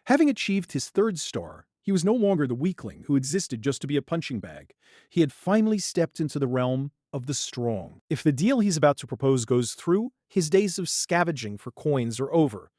Having achieved his 3rd star, he was no longer the weakling who existed just to be a punching bag. He had finally stepped into the realm of the strong. If the deal he's about to propose goes through, his days of scavenging for coins are over.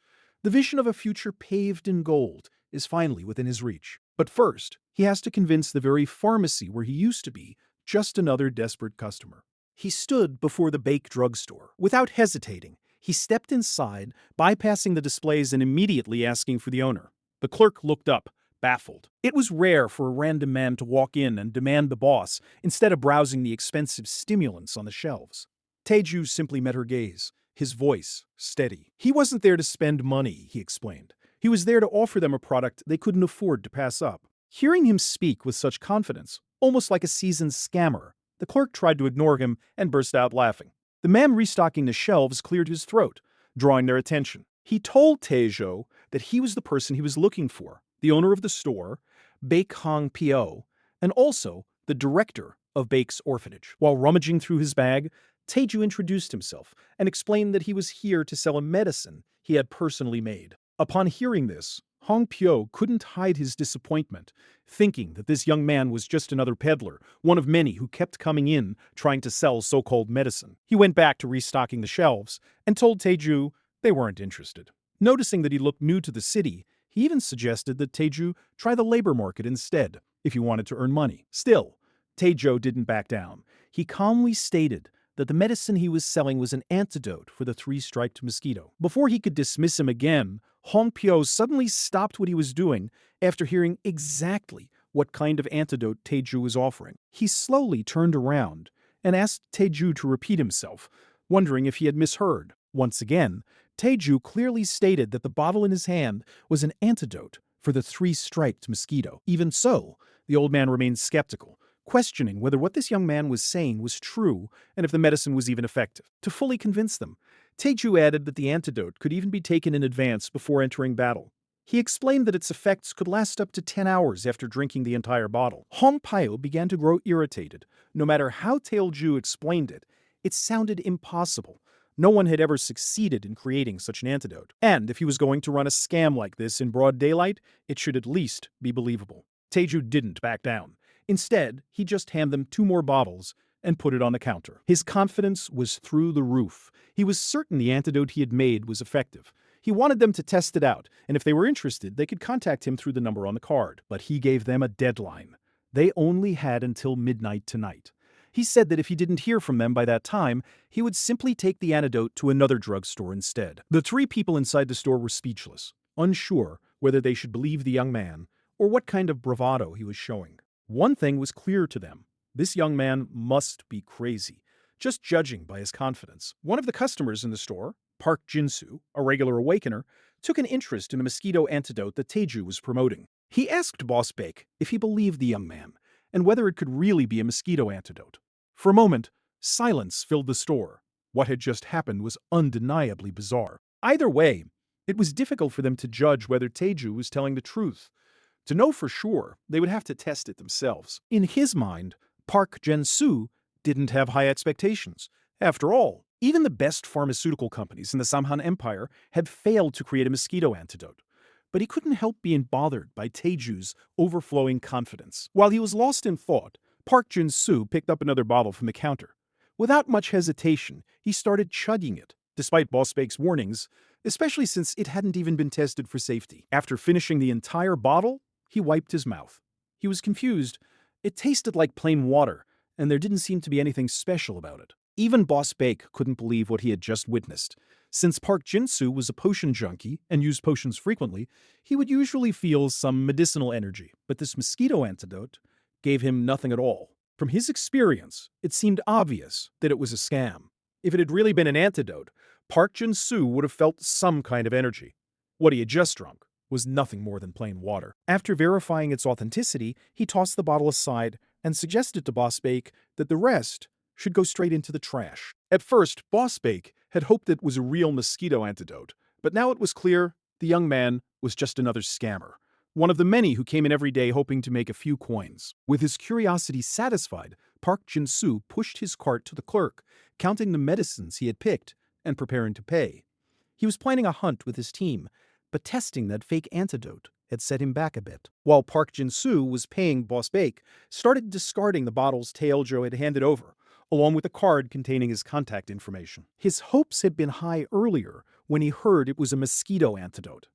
The vision of a future paved in gold is finally within his reach. But first, he has to convince the very pharmacy where he used to be just another desperate customer. He stood before the Bake drugstore. Without hesitating, he stepped inside, bypassing the displays and immediately asking for the owner. The clerk looked up, baffled. It was rare for a random man to walk in and demand the boss instead of browsing the expensive stimulants on the shelves. Taeju simply met her gaze, his voice steady. He wasn't there to spend money, he explained. He was there to offer them a product they couldn't afford to pass up. Hearing him speak with such confidence, almost like a seasoned scammer, the clerk tried to ignore him and burst out laughing. The man restocking the shelves cleared his throat, drawing their attention. He told Taejo that he was the person he was looking for, the owner of the store, Baek Hong Pyo, and also the director of Baek's orphanage. While rummaging through his bag, Taeju introduced himself and explained that he was here to sell a medicine he had personally made. Upon hearing this, Hong Pyo couldn't hide his disappointment, thinking that this young man was just another peddler, one of many who kept coming in trying to sell so-called medicine. He went back to restocking the shelves and told Taeju they weren't interested. Noticing that he looked new to the city, he even suggested that Taeju try the labor market instead, if he wanted to earn money. Still, Taejo didn't back down. He calmly stated that the medicine he was selling was an antidote for the 3-striped mosquito. Before he could dismiss him again, Hong Pyo suddenly stopped what he was doing after hearing exactly what kind of antidote Taeju was offering. He slowly turned around and asked Taeju to repeat himself, wondering if he had misheard. Once again, Taeju clearly stated that the bottle in his hand was an antidote for the 3-striped mosquito. Even so, the old man remained skeptical, questioning whether what this young man was saying was true and if the medicine was even effective. To fully convince them, Taeju added that the antidote could even be taken in advance before entering battle. He explained that its effects could last up to 10 hours after drinking the entire bottle. Hong Pyo began to grow irritated. No matter how Taeju explained it, it sounded impossible. No one had ever succeeded in creating such an antidote. And if he was going to run a scam like this in broad daylight, it should at least be believable. Taeju didn't back down. Instead, he just handed them 2 more bottles and put it on the counter. His confidence was through the roof. He was certain the antidote he had made was effective. He wanted them to test it out, and if they were interested, they could contact him through the number on the card. But he gave them a deadline. They only had until midnight tonight. He said that if he didn't hear from them by that time, he would simply take the antidote to another drugstore instead. The 3 people inside the store were speechless, unsure whether they should believe the young man or what kind of bravado he was showing. One thing was clear to them: this young man must be crazy, just judging by his confidence. One of the customers in the store, Park Jin-soo, a regular awakener, took an interest in the mosquito antidote that Taeju was promoting. He asked Boss Baek if he believed the young man, and whether it could really be a mosquito antidote. For a moment, silence filled the store. What had just happened was undeniably bizarre. Either way, it was difficult for them to judge whether Taeju was telling the truth. To know for sure, they would have to test it themselves. In his mind, Park Jin-soo didn't have high expectations. After all, even the best pharmaceutical companies in the Samhan Empire had failed to create a mosquito antidote. But he couldn't help being bothered by Taeju's overflowing confidence. While he was lost in thought, Park Jin-soo picked up another bottle from the counter. Without much hesitation, he started chugging it. Despite Boss Baek's warnings, especially since it hadn't even been tested for safety. After finishing the entire bottle, he wiped his mouth. He was confused. It tasted like plain water, and there didn't seem to be anything special about it. Even Boss Bake couldn't believe what he had just witnessed. Since Park Jin-soo was a potion junkie and used potions frequently, he would usually feel some medicinal energy, but this mosquito antidote gave him nothing at all. From his experience, it seemed obvious that it was a scam. If it had really been an antidote, Park Jin-soo would have felt some kind of energy. What he had just drunk was nothing more than plain water. After verifying its authenticity, he tossed the bottle aside and suggested to Boss Bake that the rest should go straight into the trash. At first, Boss Bake had hoped it was a real mosquito antidote, but now it was clear the young man was just another scammer, one of the many who came in every day hoping to make a few coins. With his curiosity satisfied, Park Jin-soo pushed his cart to the clerk, counting the medicines he had picked and preparing to pay. He was planning a hunt with his team, but testing that fake antidote had set him back a bit. While Park Jin-soo was paying, Boss Bake started discarding the bottles Taejo had handed over, along with a card containing his contact information. His hopes had been high earlier when he heard it was a mosquito antidote,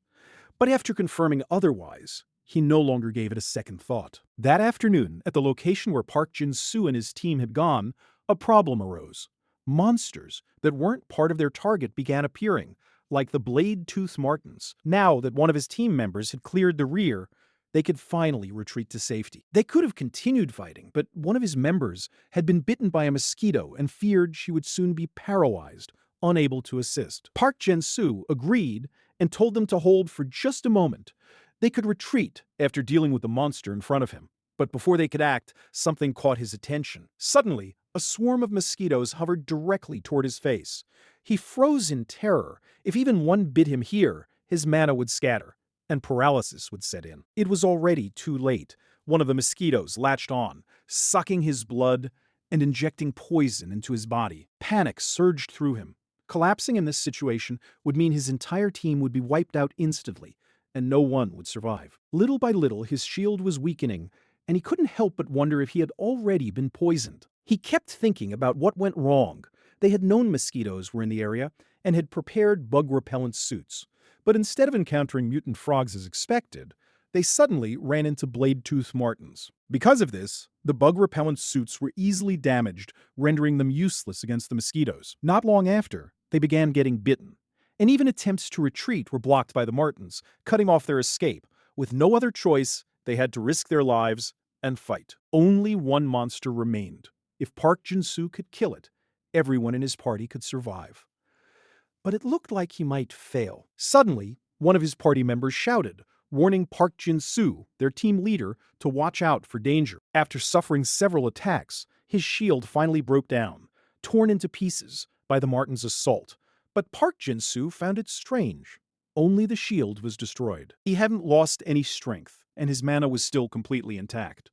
but after confirming otherwise, he no longer gave it a second thought. That afternoon, at the location where Park Jin-soo and his team had gone, a problem arose. Monsters that weren't part of their target began appearing, like the blade-toothed martens. Now that one of his team members had cleared the rear, they could finally retreat to safety. They could have continued fighting, but one of his members had been bitten by a mosquito and feared she would soon be paralyzed, unable to assist. Park Jin-soo agreed and told them to hold for just a moment. They could retreat after dealing with the monster in front of him. But before they could act, something caught his attention. Suddenly, a swarm of mosquitoes hovered directly toward his face. He froze in terror. If even one bit him here, his mana would scatter, and paralysis would set in. It was already too late. One of the mosquitoes latched on, sucking his blood and injecting poison into his body. Panic surged through him. Collapsing in this situation would mean his entire team would be wiped out instantly, and no one would survive. Little by little, his shield was weakening, and he couldn't help but wonder if he had already been poisoned. He kept thinking about what went wrong. They had known mosquitoes were in the area and had prepared bug-repellent suits. But instead of encountering mutant frogs as expected, they suddenly ran into blade-toothed martens. Because of this, the bug-repellent suits were easily damaged, rendering them useless against the mosquitoes. Not long after, they began getting bitten, and even attempts to retreat were blocked by the martens, cutting off their escape. With no other choice, they had to risk their lives and fight. Only one monster remained. If Park Jin-soo could kill it, everyone in his party could survive. But it looked like he might fail. Suddenly, one of his party members shouted, warning Park Jin-soo, their team leader, to watch out for danger. After suffering several attacks, his shield finally broke down, torn into pieces by the martens' assault. But Park Jin-soo found it strange. Only the shield was destroyed. He hadn't lost any strength, and his mana was still completely intact.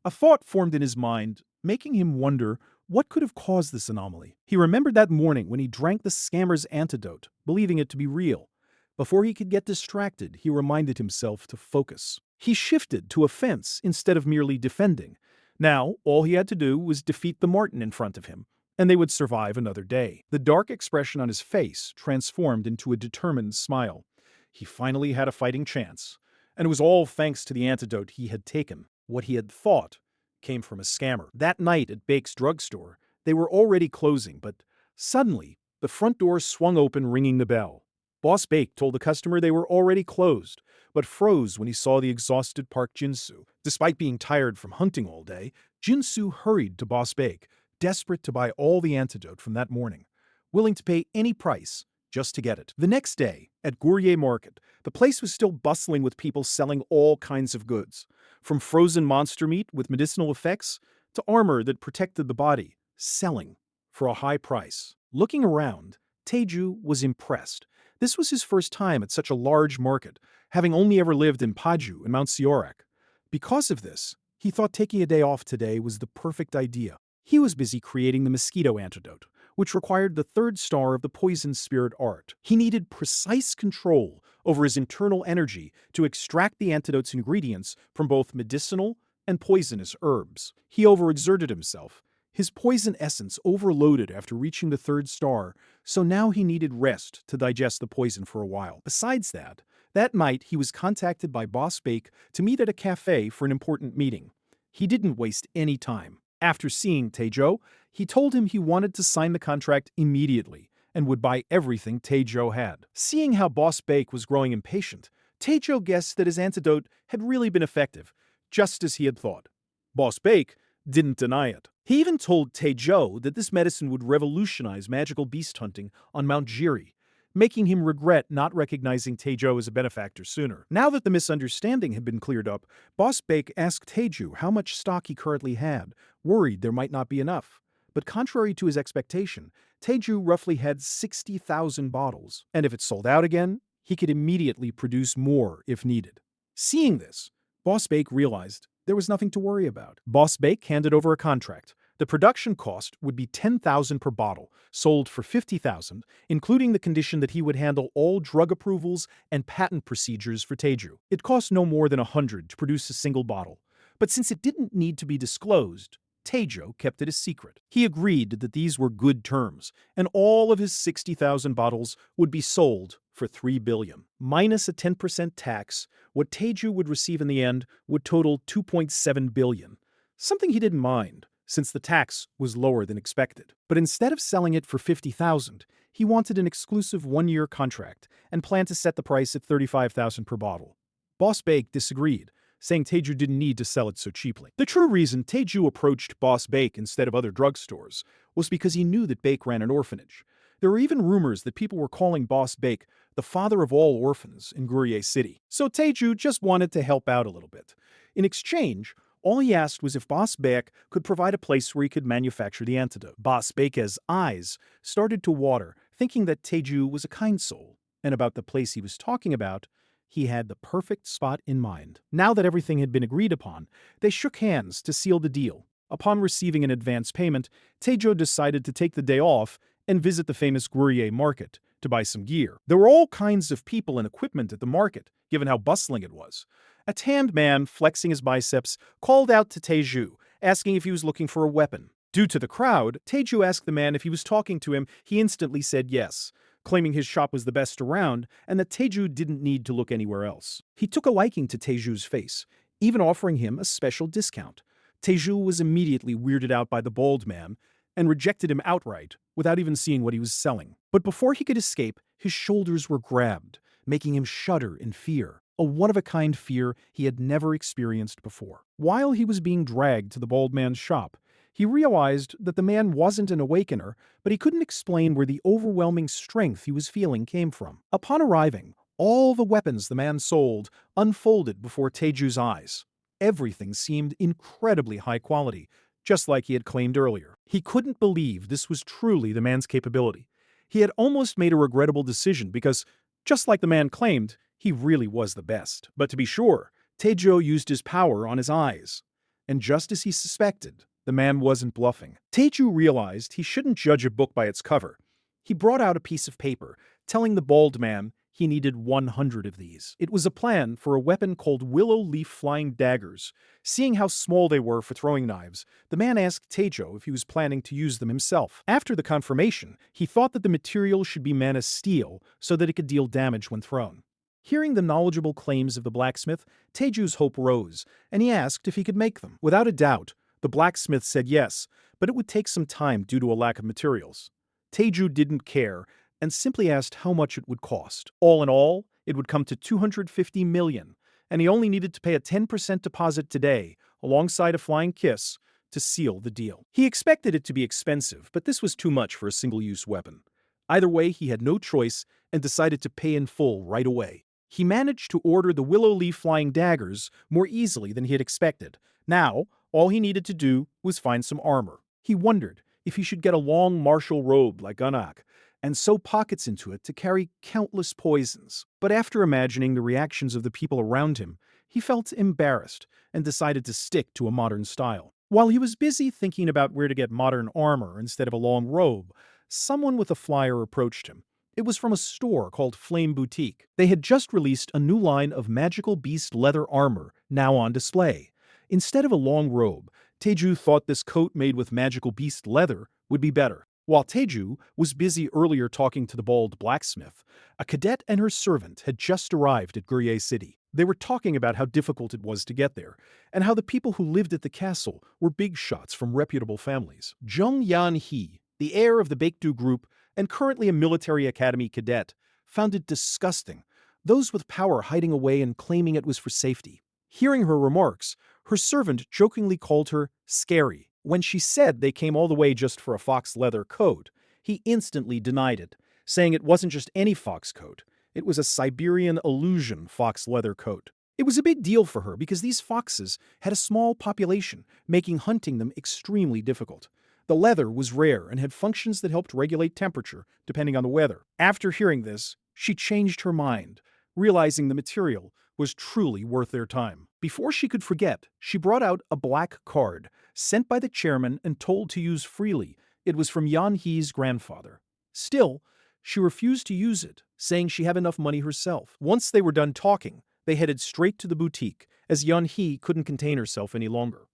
A thought formed in his mind, making him wonder what could have caused this anomaly. He remembered that morning when he drank the scammer's antidote, believing it to be real. Before he could get distracted, he reminded himself to focus. He shifted to offense instead of merely defending. Now, all he had to do was defeat the marten in front of him, and they would survive another day. The dark expression on his face transformed into a determined smile. He finally had a fighting chance, and it was all thanks to the antidote he had taken. What he had thought came from a scammer. That night at Bake's drugstore, they were already closing, but suddenly, the front door swung open, ringing the bell. Boss Bake told the customer they were already closed, but froze when he saw the exhausted Park Jin-soo. Despite being tired from hunting all day, Jin-soo hurried to Boss Bake, desperate to buy all the antidote from that morning, willing to pay any price just to get it. The next day, at Gourrier Market, the place was still bustling with people selling all kinds of goods, from frozen monster meat with medicinal effects to armor that protected the body, selling for a high price. Looking around, Taeju was impressed. This was his first time at such a large market, having only ever lived in Paju and Mount Siorak. Because of this, he thought taking a day off today was the perfect idea. He was busy creating the mosquito antidote, which required the third star of the poison spirit art. He needed precise control over his internal energy to extract the antidote's ingredients from both medicinal and poisonous herbs. He overexerted himself. His poison essence overloaded after reaching the third star, so now he needed rest to digest the poison for a while. Besides that night he was contacted by Boss Bake to meet at a cafe for an important meeting. He didn't waste any time. After seeing Taejo, he told him he wanted to sign the contract immediately and would buy everything Taejo had. Seeing how Boss Bake was growing impatient, Taejo guessed that his antidote had really been effective, just as he had thought. Boss Bake didn't deny it. He even told Taejo that this medicine would revolutionize magical beast hunting on Mount Jiri, making him regret not recognizing Taejo as a benefactor sooner. Now that the misunderstanding had been cleared up, Boss Bake asked Taejo how much stock he currently had, worried there might not be enough. But contrary to his expectation, Taejo roughly had 60,000 bottles, and if it sold out again, he could immediately produce more if needed. Seeing this, Boss Bake realized there was nothing to worry about. Boss Bake handed over a contract. The production cost would be 10,000 per bottle, sold for 50,000, including the condition that he would handle all drug approvals and patent procedures for Taejo. It cost no more than 100 to produce a single bottle, but since it didn't need to be disclosed, Taejo kept it a secret. He agreed that these were good terms, and all of his 60,000 bottles would be sold for 3 billion. Minus a 10% tax, what Taejo would receive in the end would total 2.7 billion, something he didn't mind, since the tax was lower than expected. But instead of selling it for 50,000, he wanted an exclusive one-year contract and planned to set the price at 35,000 per bottle. Boss Bake disagreed, saying Taejo didn't need to sell it so cheaply. The true reason Taejo approached Boss Bake instead of other drugstores was because he knew that Bake ran an orphanage. There were even rumors that people were calling Boss Bake the father of all orphans in Goryeo City. So Taejo just wanted to help out a little bit. In exchange, all he asked was if Boss Bake could provide a place where he could manufacture the antidote. Boss Bake's eyes started to water, thinking that Taejo was a kind soul, and about the place he was talking about, he had the perfect spot in mind. Now that everything had been agreed upon, they shook hands to seal the deal. Upon receiving an advance payment, Taejo decided to take the day off and visit the famous Goryeo market to buy some gear. There were all kinds of people and equipment at the market, given how bustling it was. A tanned man, flexing his biceps, called out to Taejo, asking if he was looking for a weapon. Due to the crowd, Taejo asked the man if he was talking to him. He instantly said yes, claiming his shop was the best around and that Taejo didn't need to look anywhere else. He took a liking to Taejo's face, even offering him a special discount. Taejo was immediately weirded out by the bald man and rejected him outright without even seeing what he was selling. But before he could escape, his shoulders were grabbed, making him shudder in fear, a one-of-a-kind fear he had never experienced before. While he was being dragged to the bald man's shop, he realized that the man wasn't an awakener, but he couldn't explain where the overwhelming strength he was feeling came from. Upon arriving, all the weapons the man sold unfolded before Taejo's eyes. Everything seemed incredibly high quality, just like he had claimed earlier. He couldn't believe this was truly the man's capability. He had almost made a regrettable decision because, just like the man claimed, he really was the best. But to be sure, Taejo used his power on his eyes. And just as he suspected, the man wasn't bluffing. Taejo realized he shouldn't judge a book by its cover. He brought out a piece of paper, telling the bald man he needed 100 of these. It was a plan for a weapon called willow leaf flying daggers. Seeing how small they were for throwing knives, the man asked Taejo if he was planning to use them himself. After the confirmation, he thought that the material should be mana steel so that it could deal damage when thrown. Hearing the knowledgeable claims of the blacksmith, Taejo's hope rose, and he asked if he could make them. Without a doubt, the blacksmith said yes, but it would take some time due to a lack of materials. Taejo didn't care and simply asked how much it would cost. All in all, it would come to 250 million, and he only needed to pay a 10% deposit today, alongside a flying kiss, to seal the deal. He expected it to be expensive, but this was too much for a single-use weapon. Either way, he had no choice and decided to pay in full right away. He managed to order the willow leaf flying daggers more easily than he had expected. Now, all he needed to do was find some armor. He wondered if he should get a long martial robe like Unak, and sew pockets into it to carry countless poisons. But after imagining the reactions of the people around him, he felt embarrassed and decided to stick to a modern style. While he was busy thinking about where to get modern armor instead of a long robe, someone with a flyer approached him. It was from a store called Flame Boutique. They had just released a new line of magical beast leather armor, now on display. Instead of a long robe, Taeju thought this coat made with magical beast leather would be better. While Taeju was busy earlier talking to the bald blacksmith, a cadet and her servant had just arrived at Gurye City. They were talking about how difficult it was to get there, and how the people who lived at the castle were big shots from reputable families. Jung Yan-hee, the heir of the Baekdu group and currently a military academy cadet, found it disgusting, those with power hiding away and claiming it was for safety. Hearing her remarks, her servant jokingly called her scary. When she said they came all the way just for a fox leather coat, he instantly denied it, saying it wasn't just any fox coat. It was a Siberian illusion fox leather coat. It was a big deal for her because these foxes had a small population, making hunting them extremely difficult. The leather was rare and had functions that helped regulate temperature, depending on the weather. After hearing this, she changed her mind, realizing the material was truly worth their time. Before she could forget, she brought out a black card, sent by the chairman and told to use freely. It was from Yan-hee's grandfather. Still, she refused to use it, saying she had enough money herself. Once they were done talking, they headed straight to the boutique, as Yan-hee couldn't contain herself any longer.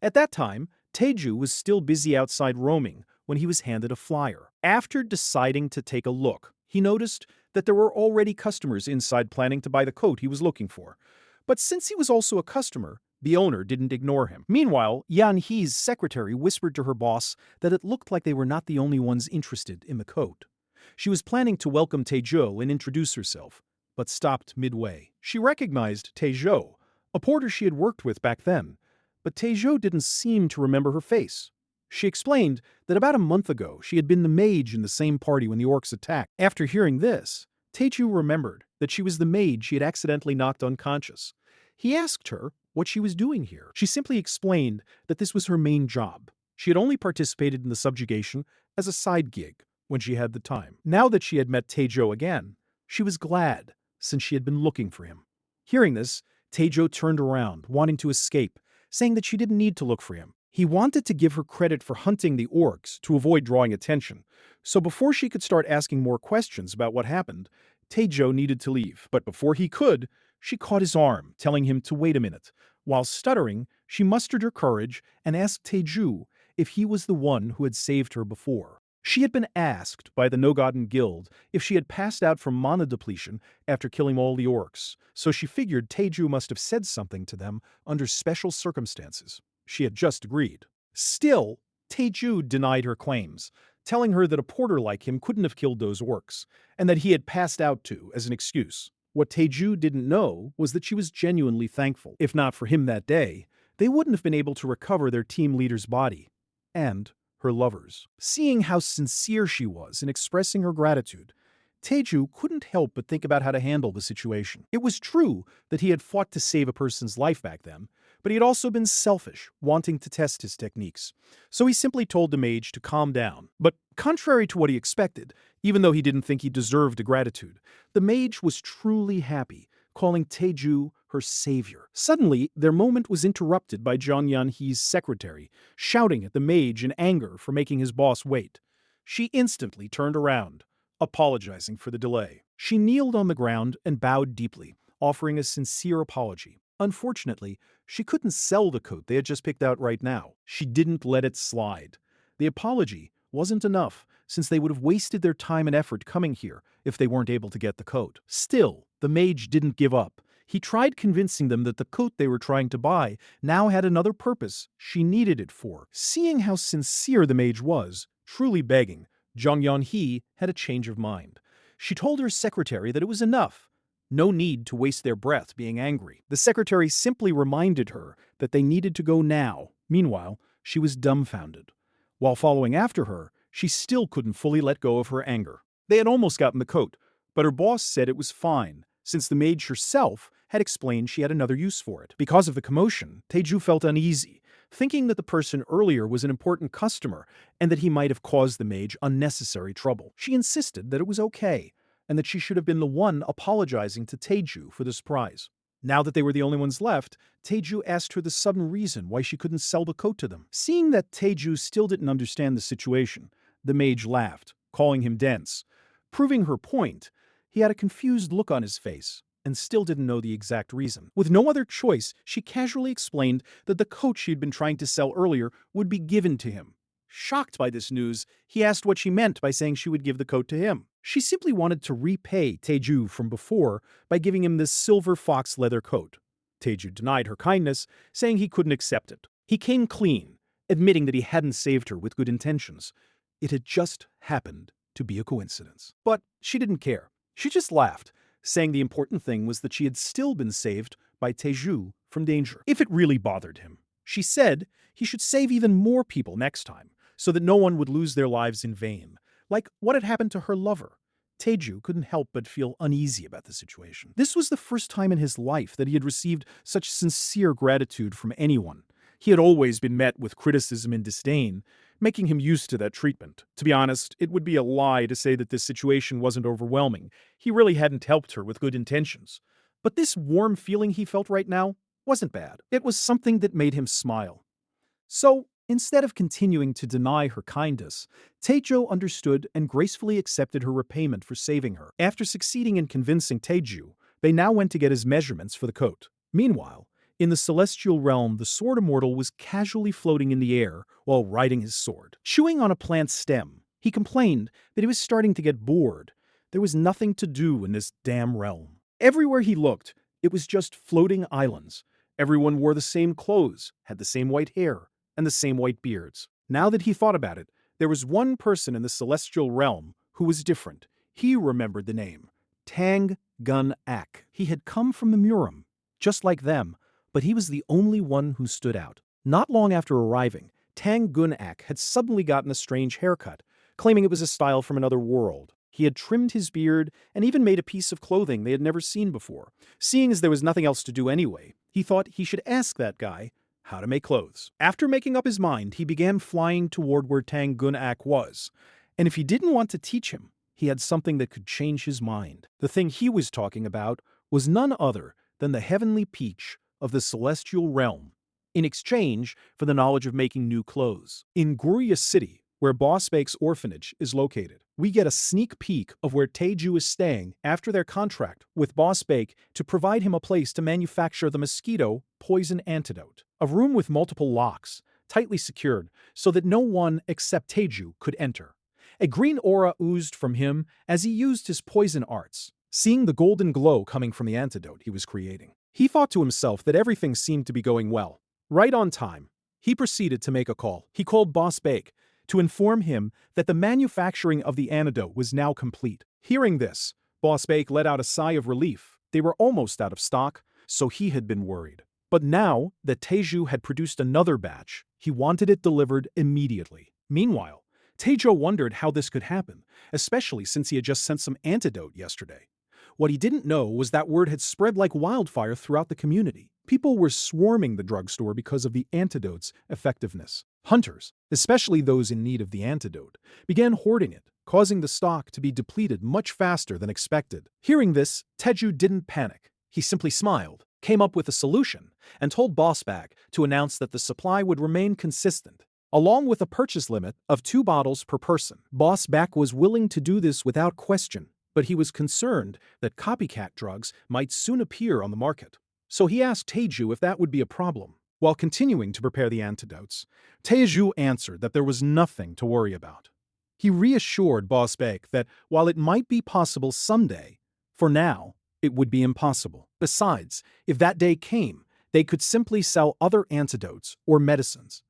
At that time, Taeju was still busy outside roaming when he was handed a flyer. After deciding to take a look, he noticed that there were already customers inside planning to buy the coat he was looking for. But since he was also a customer, the owner didn't ignore him. Meanwhile, Yan-hee's secretary whispered to her boss that it looked like they were not the only ones interested in the coat. She was planning to welcome Taejo and introduce herself, but stopped midway. She recognized Taejo, a porter she had worked with back then, but Taejo didn't seem to remember her face. She explained that about a month ago she had been the mage in the same party when the orcs attacked. After hearing this, Taeju remembered that she was the mage she had accidentally knocked unconscious. He asked her what she was doing here. She simply explained that this was her main job. She had only participated in the subjugation as a side gig when she had the time. Now that she had met Taejo again, she was glad, since she had been looking for him. Hearing this, Taejo turned around, wanting to escape, saying that she didn't need to look for him. He wanted to give her credit for hunting the orcs to avoid drawing attention, so before she could start asking more questions about what happened, Taejo needed to leave. But before he could, she caught his arm, telling him to wait a minute. While stuttering, she mustered her courage and asked Taeju if he was the one who had saved her before. She had been asked by the Nogoden Guild if she had passed out from mana depletion after killing all the orcs, so she figured Taeju must have said something to them under special circumstances. She had just agreed. Still, Taeju denied her claims, telling her that a porter like him couldn't have killed those orcs, and that he had passed out too as an excuse. What Taeju didn't know was that she was genuinely thankful. If not for him that day, they wouldn't have been able to recover their team leader's body. And her lovers. Seeing how sincere she was in expressing her gratitude, Taeju couldn't help but think about how to handle the situation. It was true that he had fought to save a person's life back then, but he had also been selfish, wanting to test his techniques. So he simply told the mage to calm down. But contrary to what he expected, even though he didn't think he deserved the gratitude, the mage was truly happy, calling Taeju her savior. Suddenly, their moment was interrupted by John Yan-hee's secretary, shouting at the mage in anger for making his boss wait. She instantly turned around, apologizing for the delay. She kneeled on the ground and bowed deeply, offering a sincere apology. Unfortunately, she couldn't sell the coat they had just picked out right now. She didn't let it slide. The apology wasn't enough, since they would have wasted their time and effort coming here if they weren't able to get the coat. Still, the mage didn't give up. He tried convincing them that the coat they were trying to buy now had another purpose she needed it for. Seeing how sincere the mage was, truly begging, Jung Yan-hee had a change of mind. She told her secretary that it was enough. No need to waste their breath being angry. The secretary simply reminded her that they needed to go now. Meanwhile, she was dumbfounded. While following after her, she still couldn't fully let go of her anger. They had almost gotten the coat, but her boss said it was fine, since the mage herself had explained she had another use for it. Because of the commotion, Taeju felt uneasy, thinking that the person earlier was an important customer and that he might have caused the mage unnecessary trouble. She insisted that it was okay, and that she should have been the one apologizing to Taeju for the surprise. Now that they were the only ones left, Taeju asked her the sudden reason why she couldn't sell the coat to them. Seeing that Taeju still didn't understand the situation, the mage laughed, calling him dense. Proving her point, he had a confused look on his face, and still didn't know the exact reason. With no other choice, she casually explained that the coat she'd been trying to sell earlier would be given to him. Shocked by this news, he asked what she meant by saying she would give the coat to him. She simply wanted to repay Taeju from before by giving him this silver fox leather coat. Taeju denied her kindness, saying he couldn't accept it. He came clean, admitting that he hadn't saved her with good intentions. It had just happened to be a coincidence. But she didn't care. She just laughed, saying the important thing was that she had still been saved by Taeju from danger. If it really bothered him, she said he should save even more people next time, so that no one would lose their lives in vain, like what had happened to her lover. Taeju couldn't help but feel uneasy about the situation. This was the first time in his life that he had received such sincere gratitude from anyone. He had always been met with criticism and disdain, making him used to that treatment. To be honest, it would be a lie to say that this situation wasn't overwhelming. He really hadn't helped her with good intentions. But this warm feeling he felt right now wasn't bad. It was something that made him smile. So, instead of continuing to deny her kindness, Taejo understood and gracefully accepted her repayment for saving her. After succeeding in convincing Taeju, they now went to get his measurements for the coat. Meanwhile, in the celestial realm, the sword immortal was casually floating in the air while riding his sword. Chewing on a plant stem, he complained that he was starting to get bored. There was nothing to do in this damn realm. Everywhere he looked, it was just floating islands. Everyone wore the same clothes, had the same white hair, and the same white beards. Now that he thought about it, there was one person in the celestial realm who was different. He remembered the name, Tang Gun-ak. He had come from the Murim, just like them, but he was the only one who stood out. Not long after arriving, Tang Gun-ak had suddenly gotten a strange haircut, claiming it was a style from another world. He had trimmed his beard and even made a piece of clothing they had never seen before. Seeing as there was nothing else to do anyway, he thought he should ask that guy how to make clothes. After making up his mind, he began flying toward where Tang Gun-ak was. And if he didn't want to teach him, he had something that could change his mind. The thing he was talking about was none other than the heavenly peach of the celestial realm, in exchange for the knowledge of making new clothes. In Gurya City, where Boss Bake's orphanage is located, we get a sneak peek of where Taeju is staying after their contract with Boss Bake to provide him a place to manufacture the mosquito poison antidote. A room with multiple locks, tightly secured so that no one except Taeju could enter. A green aura oozed from him as he used his poison arts, seeing the golden glow coming from the antidote he was creating. He thought to himself that everything seemed to be going well. Right on time, he proceeded to make a call. He called Boss Bake to inform him that the manufacturing of the antidote was now complete. Hearing this, Boss Bake let out a sigh of relief. They were almost out of stock, so he had been worried. But now that Taeju had produced another batch, he wanted it delivered immediately. Meanwhile, Taejo wondered how this could happen, especially since he had just sent some antidote yesterday. What he didn't know was that word had spread like wildfire throughout the community. People were swarming the drugstore because of the antidote's effectiveness. Hunters, especially those in need of the antidote, began hoarding it, causing the stock to be depleted much faster than expected. Hearing this, Taeju didn't panic. He simply smiled, came up with a solution, and told Bossback to announce that the supply would remain consistent, along with a purchase limit of 2 bottles per person. Bossback was willing to do this without question, but he was concerned that copycat drugs might soon appear on the market. So he asked Taeju if that would be a problem. While continuing to prepare the antidotes, Taeju answered that there was nothing to worry about. He reassured Boss Bake that while it might be possible someday, for now, it would be impossible. Besides, if that day came, they could simply sell other antidotes or medicines.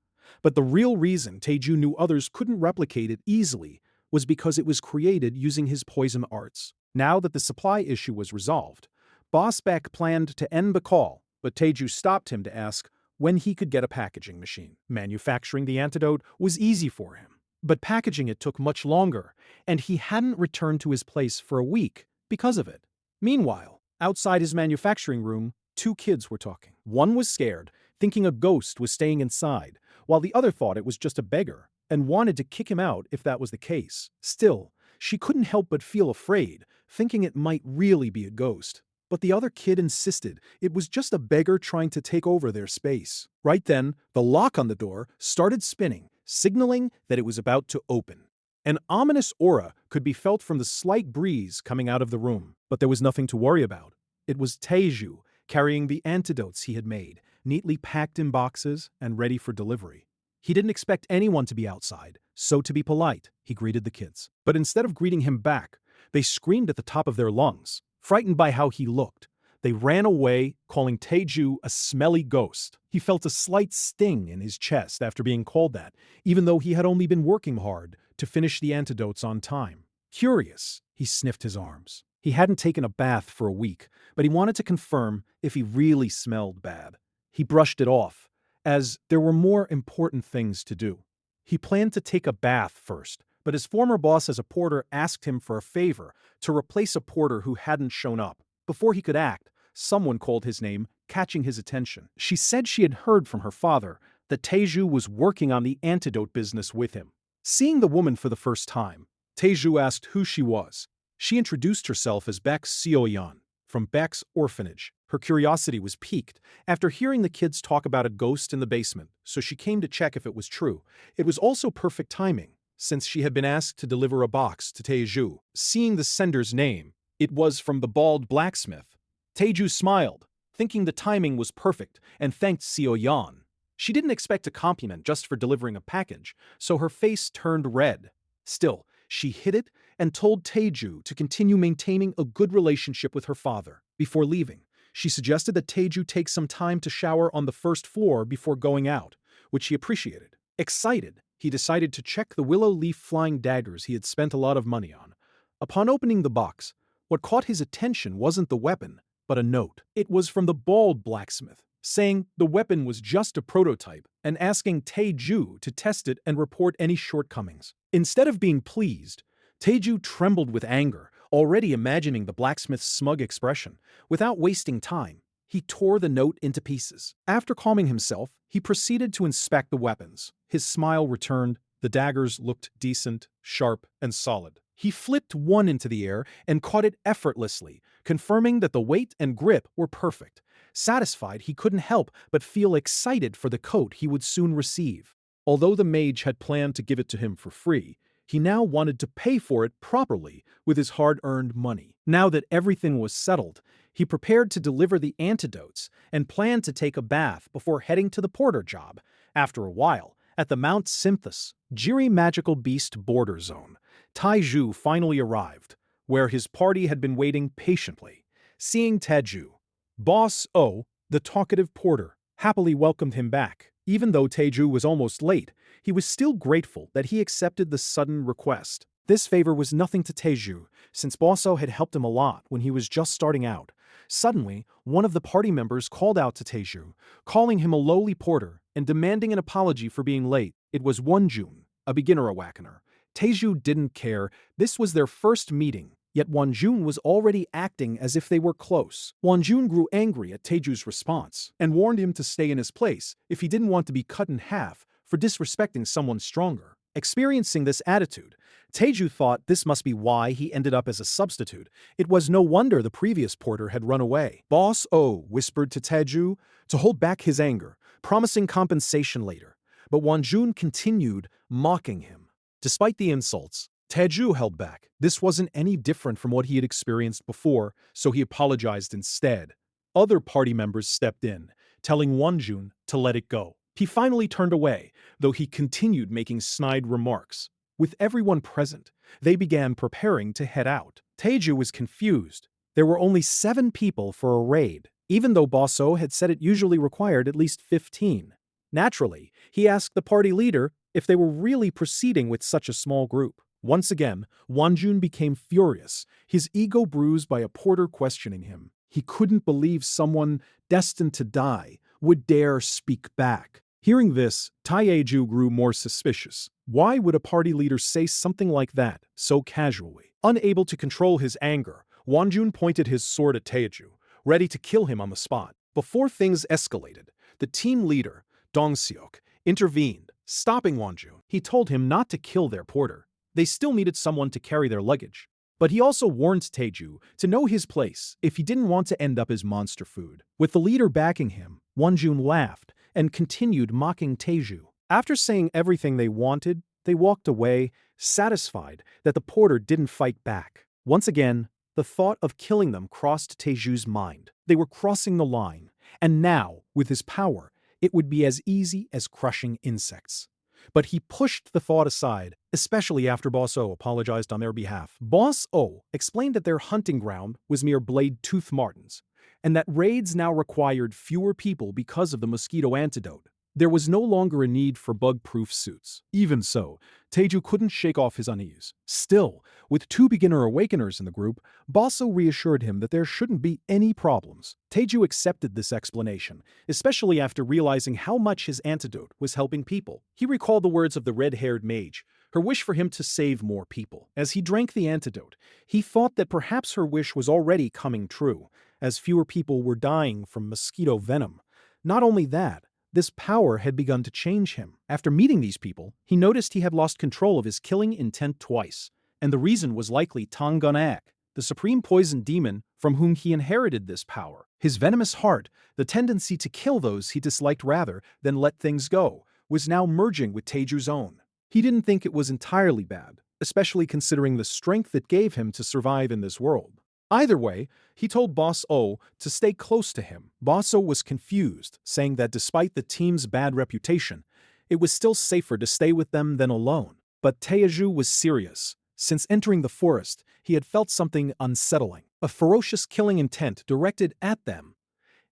But the real reason Taeju knew others couldn't replicate it easily was because it was created using his poison arts. Now that the supply issue was resolved, Boss Beck planned to end the call, but Taeju stopped him to ask when he could get a packaging machine. Manufacturing the antidote was easy for him, but packaging it took much longer, and he hadn't returned to his place for a week because of it. Meanwhile, outside his manufacturing room, 2 kids were talking. One was scared, thinking a ghost was staying inside, while the other thought it was just a beggar and wanted to kick him out if that was the case. Still, she couldn't help but feel afraid, thinking it might really be a ghost. But the other kid insisted it was just a beggar trying to take over their space. Right then, the lock on the door started spinning, signaling that it was about to open. An ominous aura could be felt from the slight breeze coming out of the room, but there was nothing to worry about. It was Taeju, carrying the antidotes he had made, neatly packed in boxes and ready for delivery. He didn't expect anyone to be outside, so to be polite, he greeted the kids. But instead of greeting him back, they screamed at the top of their lungs, frightened by how he looked. They ran away, calling Taeju a smelly ghost. He felt a slight sting in his chest after being called that, even though he had only been working hard to finish the antidotes on time. Curious, he sniffed his arms. He hadn't taken a bath for a week, but he wanted to confirm if he really smelled bad. He brushed it off, as there were more important things to do. He planned to take a bath first, but his former boss as a porter asked him for a favor to replace a porter who hadn't shown up. Before he could act, someone called his name, catching his attention. She said she had heard from her father that Taeju was working on the antidote business with him. Seeing the woman for the first time, Taeju asked who she was. She introduced herself as Baek Seo-yeon, from Baek's orphanage. Her curiosity was piqued after hearing the kids talk about a ghost in the basement, so she came to check if it was true. It was also perfect timing, since she had been asked to deliver a box to Taeju. Seeing the sender's name, it was from the bald blacksmith. Taeju smiled, thinking the timing was perfect, and thanked Seo-yeon. She didn't expect a compliment just for delivering a package, so her face turned red. Still, she hid it and told Taeju to continue maintaining a good relationship with her father. Before leaving, she suggested that Taeju take some time to shower on the first floor before going out, which he appreciated. Excited, he decided to check the willow leaf flying daggers he had spent a lot of money on. Upon opening the box, what caught his attention wasn't the weapon, but a note. It was from the bald blacksmith, saying the weapon was just a prototype and asking Taeju to test it and report any shortcomings. Instead of being pleased, Taeju trembled with anger, already imagining the blacksmith's smug expression. Without wasting time, he tore the note into pieces. After calming himself, he proceeded to inspect the weapons. His smile returned. The daggers looked decent, sharp, and solid. He flipped one into the air and caught it effortlessly, confirming that the weight and grip were perfect. Satisfied, he couldn't help but feel excited for the coat he would soon receive. Although the mage had planned to give it to him for free, he now wanted to pay for it properly with his hard-earned money. Now that everything was settled, he prepared to deliver the antidotes and planned to take a bath before heading to the porter job. After a while, at the Mount Synthus, Jiri Magical Beast border zone, Taeju finally arrived, where his party had been waiting patiently. Seeing Taeju, Boss O, the talkative porter, happily welcomed him back. Even though Taeju was almost late, he was still grateful that he accepted the sudden request. This favor was nothing to Taeju, since Boss O had helped him a lot when he was just starting out. Suddenly, one of the party members called out to Taeju, calling him a lowly porter and demanding an apology for being late. It was Wonjun, a beginner awakener. Taeju didn't care. This was their first meeting, yet Wonjun was already acting as if they were close. Wonjun grew angry at Taeju's response and warned him to stay in his place if he didn't want to be cut in half for disrespecting someone stronger. Experiencing this attitude, Taeju thought this must be why he ended up as a substitute. It was no wonder the previous porter had run away. Boss O whispered to Taeju to hold back his anger, promising compensation later. But Wonjun continued mocking him. Despite the insults, Taeju held back. This wasn't any different from what he had experienced before, so he apologized instead. Other party members stepped in, telling Wonjun to let it go. He finally turned away, though he continued making snide remarks. With everyone present, they began preparing to head out. Taeju was confused. There were only 7 people for a raid, even though Boss O had said it usually required at least 15. Naturally, he asked the party leader if they were really proceeding with such a small group. Once again, Wonjun became furious, his ego bruised by a porter questioning him. He couldn't believe someone destined to die would dare speak back. Hearing this, Taeju grew more suspicious. Why would a party leader say something like that so casually? Unable to control his anger, Wonjun pointed his sword at Taeju, ready to kill him on the spot. Before things escalated, the team leader, Dongseok, intervened, stopping Wonjun. He told him not to kill their porter. They still needed someone to carry their luggage. But he also warned Taeju to know his place if he didn't want to end up as monster food. With the leader backing him, Wonjun laughed and continued mocking Taeju. After saying everything they wanted, they walked away, satisfied that the porter didn't fight back. Once again, The thought of killing them crossed Teju's mind. They were crossing the line, and now, with his power, it would be as easy as crushing insects. But he pushed the thought aside, especially after Boss O apologized on their behalf. Boss O explained that their hunting ground was near Blade Tooth Martins, and that raids now required fewer people because of the mosquito antidote. There was no longer a need for bug-proof suits. Even so, Teju couldn't shake off his unease. Still, with two beginner awakeners in the group, Baso reassured him that there shouldn't be any problems. Teju accepted this explanation, especially after realizing how much his antidote was helping people. He recalled the words of the red-haired mage, her wish for him to save more people. As he drank the antidote, he thought that perhaps her wish was already coming true, as fewer people were dying from mosquito venom. Not only that, this power had begun to change him. After meeting these people, he noticed he had lost control of his killing intent twice, and the reason was likely Tang, the supreme poison demon from whom he inherited this power. His venomous heart, the tendency to kill those he disliked rather than let things go, was now merging with Teju's own. He didn't think it was entirely bad, especially considering the strength it gave him to survive in this world. Either way, he told Boss O to stay close to him. Boss O was confused, saying that despite the team's bad reputation, it was still safer to stay with them than alone. But Teju was serious. Since entering the forest, he had felt something unsettling, a ferocious killing intent directed at them,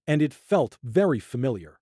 and it felt very familiar.